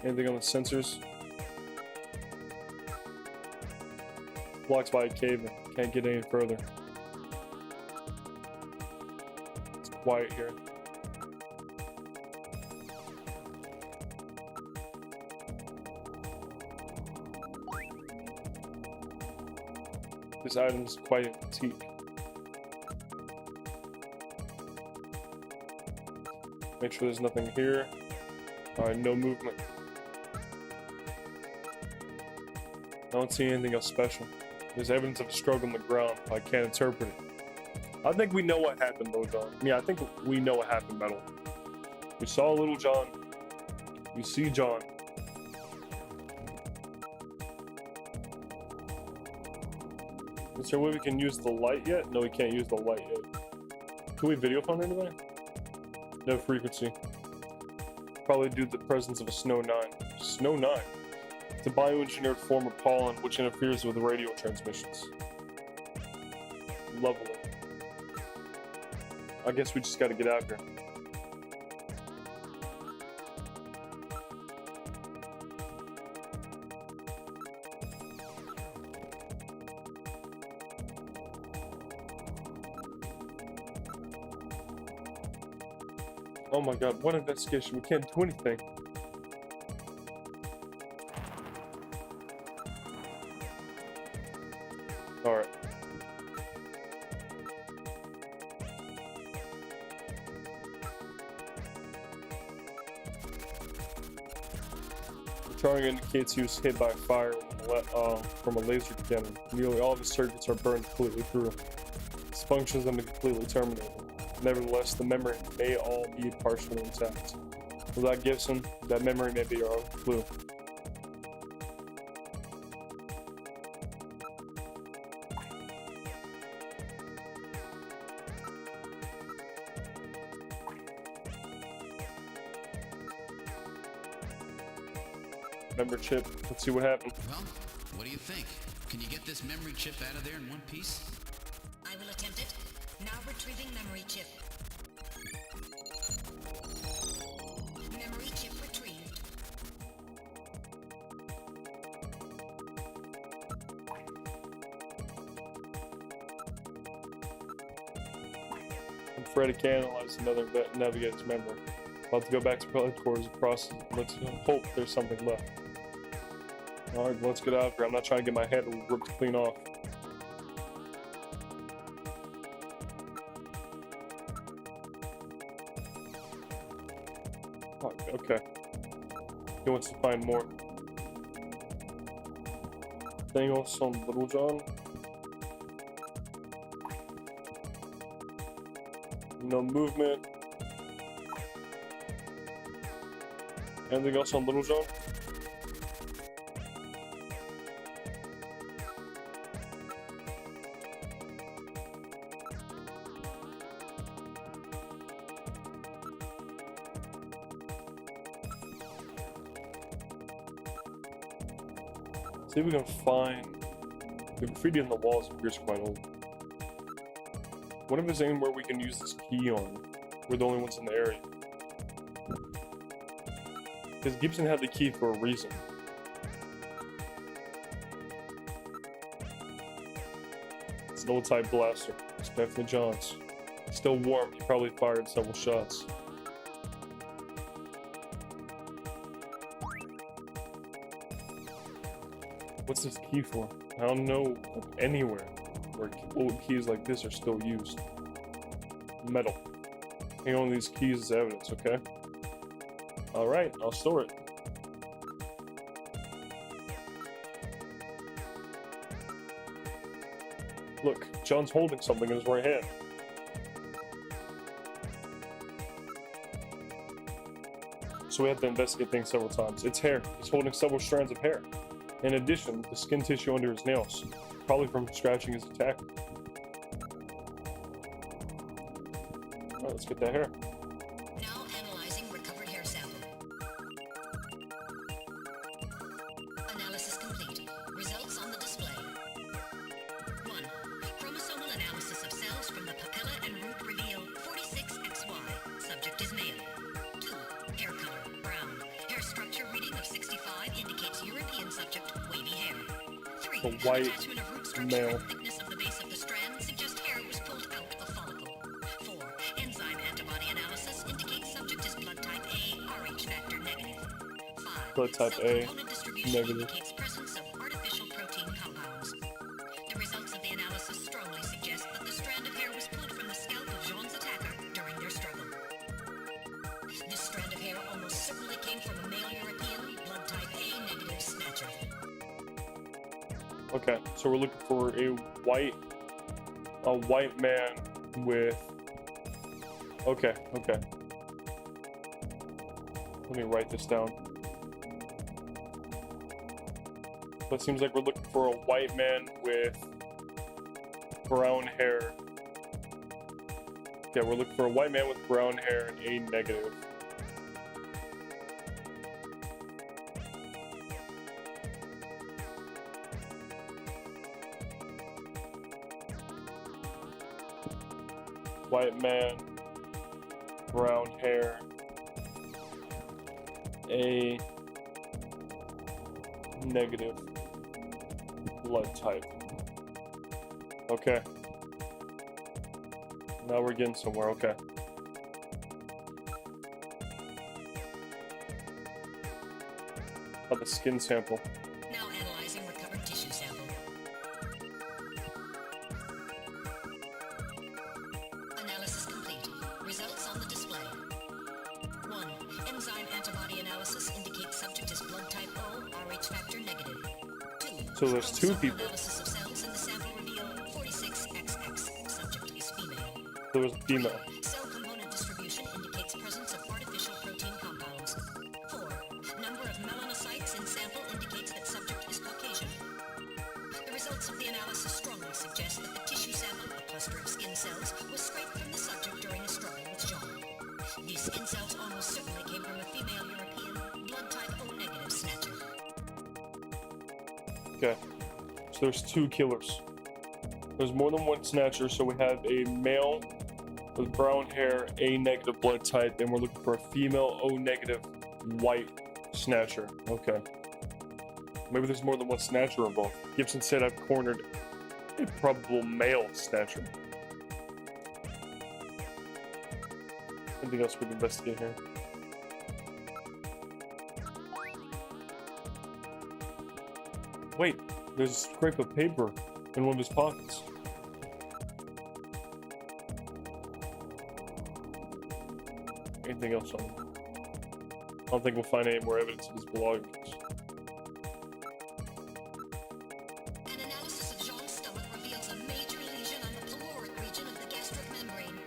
Anything on the sensors? Blocked by a cave and can't get any further. It's quiet here. This item is quite antique. Make sure there's nothing here. Alright, no movement. I don't see anything else special. There's evidence of a struggle on the ground. I can't interpret it. I think we know what happened, though, John. Yeah, I think we know what happened, Metal. We saw Little John. We see John. Is there a way we can use the light yet? No, we can't use the light yet. Can we video phone anyway? No frequency. Probably due to the presence of a Snow 9. Snow 9? It's a bioengineered form of pollen which interferes with radio transmissions. Lovely. I guess we just gotta get out here. Oh my god, what investigation? We can't do anything. Alright. The target indicates he was hit by fire from a laser cannon. Nearly all of his circuits are burned completely through. His functions have been completely terminated. Nevertheless, the memory may all be partially intact. Without Gibson, that memory may be our own clue. Memory chip. Let's see what happened. Well, what do you think? Can you get this memory chip out of there in one piece? I will attempt it. Now retrieving memory chip. Memory chip retrieved. And Freddy can analyze another navigator's memory. About to go back to headquarters and process. Let's hope there's something left. Alright, let's get out of here. I'm not trying to get my head ripped clean off. Okay. He wants to find more. Anything else on Little John? No movement. Anything else on Little John? See if we can find the graffiti on the walls appears quite old. What if there's anywhere we can use this key on? We're the only ones in the area. Because Gibson had the key for a reason. It's an old type blaster. It's definitely John's. Still warm, he probably fired several shots. What's this key for? I don't know of anywhere where old keys like this are still used. Metal. Hang on these keys as evidence, okay? Alright, I'll store it. Look, John's holding something in his right hand. So we have to investigate things several times. It's hair. He's holding several strands of hair. In addition, the skin tissue under his nails, probably from scratching his attacker. Alright, let's get that hair. Now analyzing recovered hair sample. Analysis complete. Results on the display. 1. Chromosomal analysis of cells from the papilla and root reveal 46XY. Subject is male. 2. Hair color, brown. Hair structure reading of 65 indicates European subject, wavy hair. 3. A white Attachment of root structure male. and thickness of the base of the strand suggest hair was pulled out of follicle. 4. Enzyme antibody analysis indicates subject is blood type A, RH factor negative. 5. Blood type Cell A, component distribution negative. indicates presence of artificial protein compounds. The results of the analysis strongly suggest that the strand of hair was pulled from the scalp of Jean's attacker during their struggle. This strand of hair almost certainly came from a male European, blood type A negative snatcher. Okay, so we're looking for a white man with. Okay. Let me write this down. So it seems like we're looking for a white man with brown hair. Okay, we're looking for a white man with brown hair and A negative. White man, brown hair, A negative blood type. Okay. Now we're getting somewhere, okay. Oh, the skin sample. Now analyzing recovered tissue sample. Analysis complete. Results on the display. 1. Enzyme antibody analysis indicates subject is blood type O, Rh factor negative. 2. So there's two Chromosomal people. Analysis of cells in the sample reveal 46XX. Subject is female. There was a female. Cell component distribution indicates presence of artificial protein compounds. 4. Number of melanocytes in sample indicates that subject is Caucasian. The results of the analysis strongly suggest that the tissue sample, a cluster of skin cells, was scraped from the subject during a struggle with Jean. These skin cells almost certainly came from a female European, blood type O negative snatcher. Okay. So there's two killers. There's more than one snatcher, so we have a male with brown hair, A negative blood type, and we're looking for a female O negative white snatcher. Okay. Maybe there's more than one snatcher involved. Gibson said I've cornered a probable male snatcher. Anything else we can investigate here? Wait, there's a scrape of paper in one of his pockets. Anything else on him? I don't think we'll find any more evidence of his belongings. An analysis of Jean's stomach reveals a major lesion on the caloric region of the gastric membrane.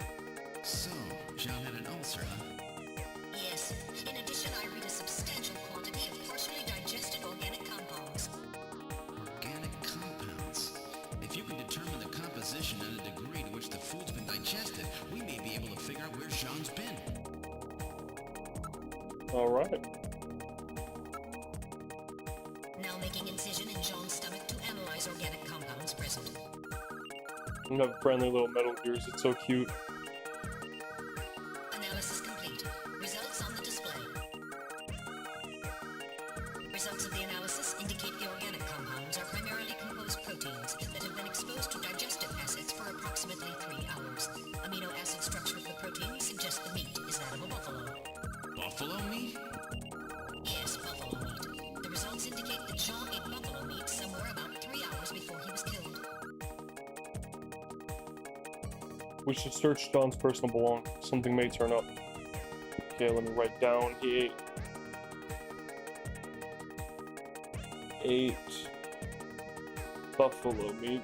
So, Jean had an ulcer, huh? Yes. In addition, I read a substantial quantity of partially digested organic compounds. Organic compounds. If you can determine the composition and the degree to which the food's been digested, we may be able to figure out where Jean's been. Alright. Now making incision in Jean's stomach to analyze organic compounds present. We have friendly little metal gears, it's so cute. Analysis complete. Results on the display. Results of the analysis indicate the organic compounds are primarily composed proteins that have been exposed to digestive acids for approximately 3 hours. Amino acid structure of the protein suggests the meat is that of a buffalo. Buffalo meat? Yes, buffalo meat. The results indicate that Jean ate buffalo meat somewhere about 3 hours before he was killed. We should search John's personal belongings. Something may turn up. Okay, let me write down. He ate buffalo meat.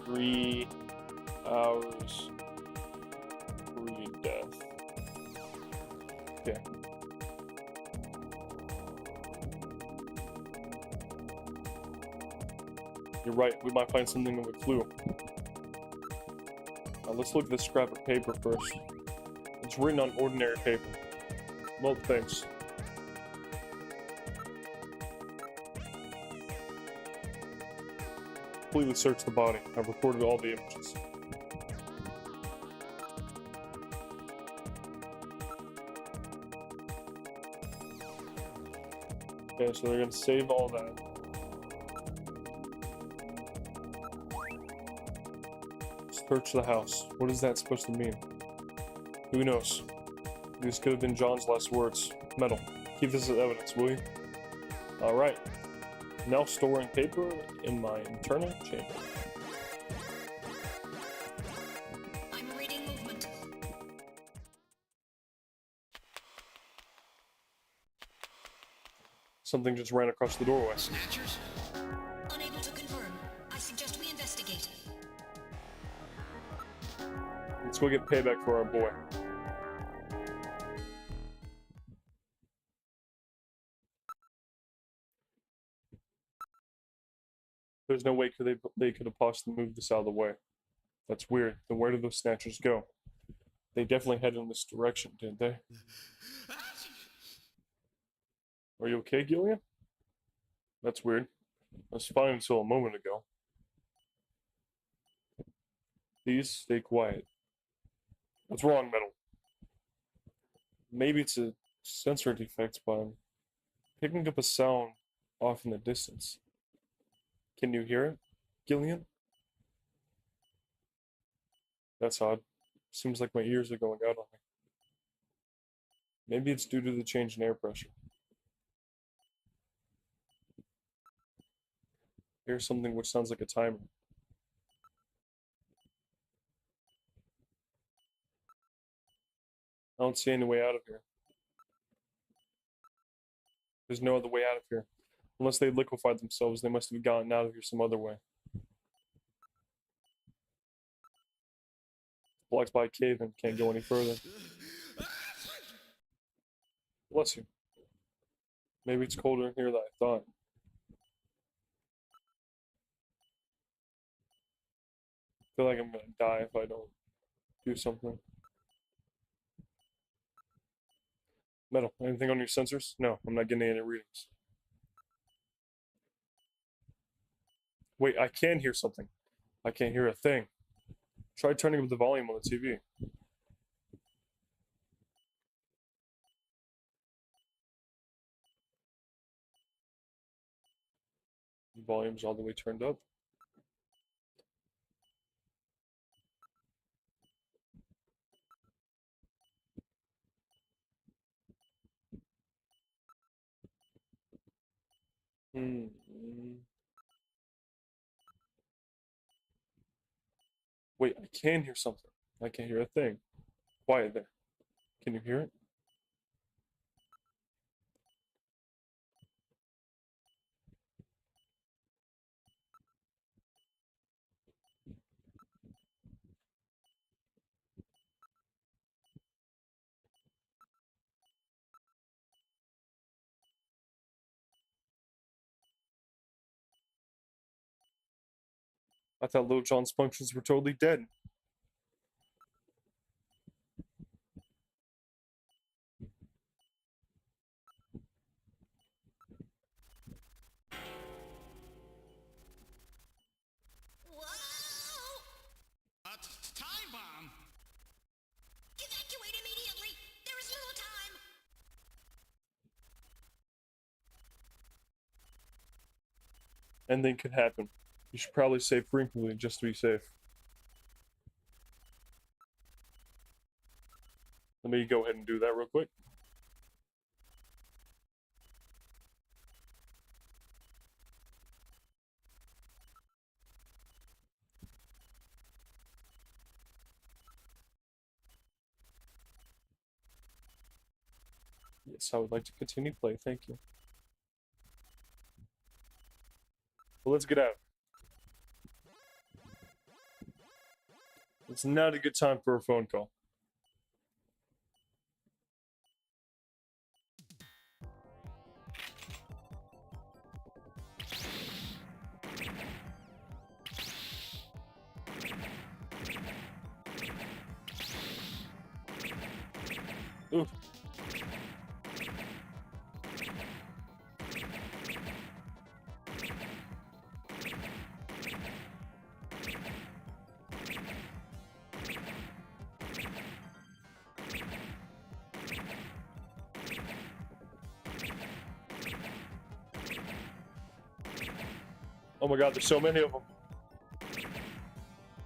3 hours pre-death. Okay. You're right, we might find something with a clue. Let's look at this scrap of paper first. It's written on ordinary paper. Well, thanks. Completely search the body. I've recorded all the images. Okay, so they're gonna save all that. Search the house. What is that supposed to mean? Who knows? These could have been John's last words. Metal. Keep this as evidence, will you? Alright. Now storing paper in my internal chamber. I'm reading movement. Something just ran across the doorway. Snatchers? Unable to confirm. I suggest we investigate. Let's go get payback for our boy. There's no way they could have possibly moved this out of the way. That's weird. Then where did those snatchers go? They definitely headed in this direction, didn't they? Are you okay, Gillian? That's weird. I was fine until a moment ago. Please stay quiet. What's wrong, Metal? Maybe it's a sensor defect, but I'm picking up a sound off in the distance. Can you hear it, Gillian? That's odd. Seems like my ears are going out on me. Maybe it's due to the change in air pressure. Here's something which sounds like a timer. I don't see any way out of here. There's no other way out of here. Unless they liquefied themselves, they must have gotten out of here some other way. Blocked by a cave and can't go any further. Bless you. Maybe it's colder in here than I thought. I feel like I'm gonna die if I don't do something. Metal, anything on your sensors? No, I'm not getting any readings. Wait, I can hear something. I can't hear a thing. Try turning up the volume on the TV. The volume's all the way turned up. Wait, I can hear something. I can't hear a thing. Quiet there. Can you hear it? I thought Little John's functions were totally dead. Whoa! Time bomb? Evacuate immediately! There is little time! Anything could happen. You should probably save frequently just to be safe. Let me go ahead and do that real quick. Yes, I would like to continue play, thank you. Well, let's get out. It's not a good time for a phone call. Ooh. Oh my god, there's so many of them.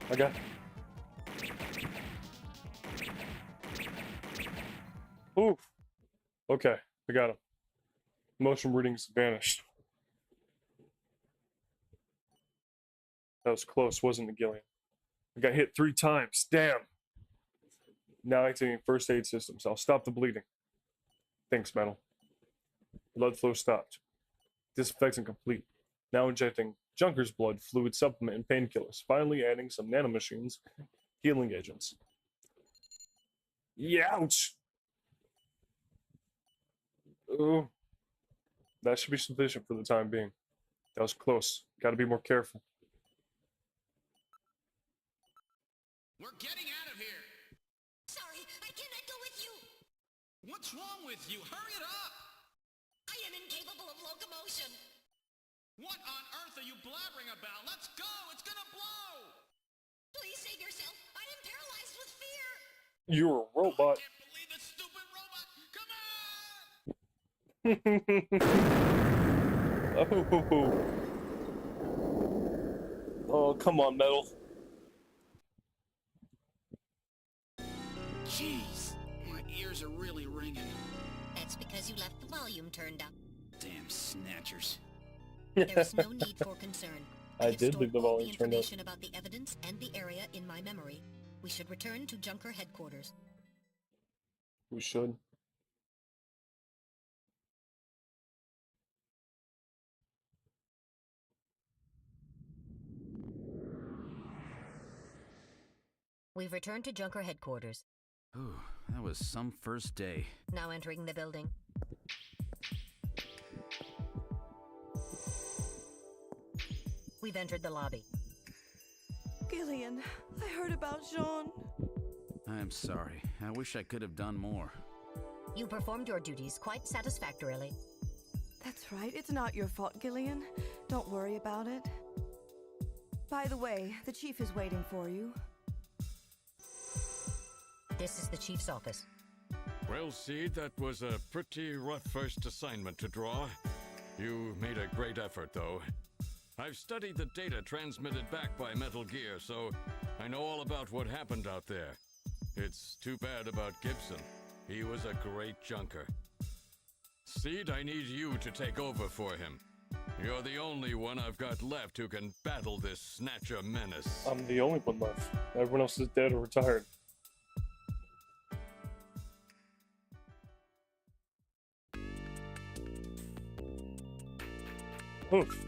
I got. Ooh. Okay, I got him. Motion readings vanished. That was close, wasn't it, Gillian? I got hit 3 times. Damn. Now activating first aid systems. I'll stop the bleeding. Thanks, Metal. Blood flow stopped. Disinfection complete. Now injecting Junker's blood, fluid supplement, and painkillers. Finally adding some nanomachines, healing agents. Ouch! Ooh. That should be sufficient for the time being. That was close. Gotta be more careful. We're getting out of here! Sorry, I cannot go with you! What's wrong with you? Hurry it up! I am incapable of locomotion! What on earth are you blabbering about? Let's go! It's gonna blow! Please save yourself! I am paralyzed with fear! You're a robot. I can't believe this stupid robot! Come on! Oh, come on, Metal. Jeez, my ears ears are really ringing. That's because you left the volume turned up. Damn snatchers. There's no need for concern. I have did stored leave the all the volume turned up. information about the evidence and the area in my memory. We should return to Junker headquarters. We should. We've returned to Junker headquarters. Ooh, that was some first day. Now entering the building. We've entered the lobby. Gillian, I heard about Jean. I'm sorry. I wish I could have done more. You performed your duties quite satisfactorily. That's right, it's not your fault, Gillian. Don't worry about it. By the way, the chief is waiting for you. This is the chief's office. Well, Seed, that was a pretty rough first assignment to draw. You made a great effort, though. I've studied the data transmitted back by Metal Gear, so I know all about what happened out there. It's too bad about Gibson. He was a great junker. Seed, I need you to take over for him. You're the only one I've got left who can battle this Snatcher menace. I'm the only one left. Everyone else is dead or retired. Oof.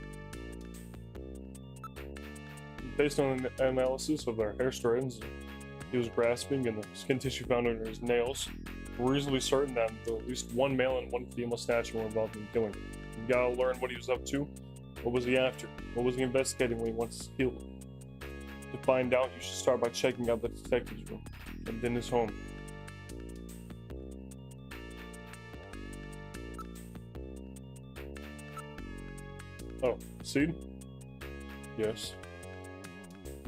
Based on an analysis of their hair strands he was grasping and the skin tissue found under his nails, we're reasonably certain that at least one male and one female Snatcher were involved in the killing. You gotta learn what he was up to. What was he after? What was he investigating when he wants to kill? To find out, you should start by checking out the detective's room and then his home. Oh, Seed? Yes.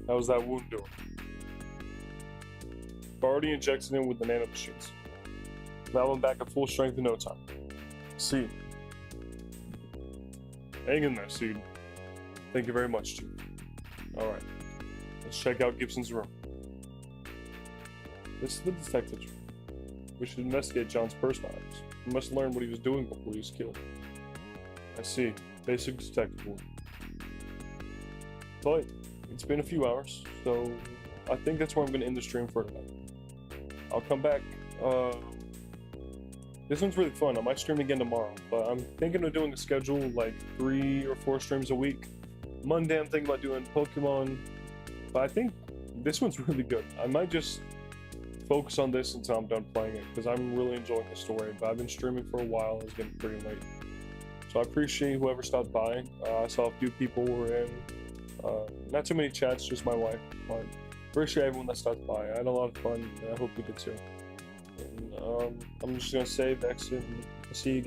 How's that wound doing? I've already injected him with the nano machines. Now I'm back at full strength in no time. Seed. Hang in there, Seed. Thank you very much, Chief. Alright. Let's check out Gibson's room. This is the detective's room. We should investigate John's personal items. We must learn what he was doing before he was killed. I see. Basic detective work. But it's been a few hours, so I think that's where I'm going to end the stream for tonight. I'll come back. This one's really fun. I might stream again tomorrow, but I'm thinking of doing a schedule like 3 or 4 streams a week. Monday, I'm thinking about doing Pokemon, but I think this one's really good. I might just focus on this until I'm done playing it, because I'm really enjoying the story, but I've been streaming for a while. It's getting pretty late. So I appreciate whoever stopped by. I saw a few people were in. Not too many chats, just my wife. But appreciate everyone that stopped by. I had a lot of fun, and I hope you did too. And I'm just gonna save, exit, and see you again.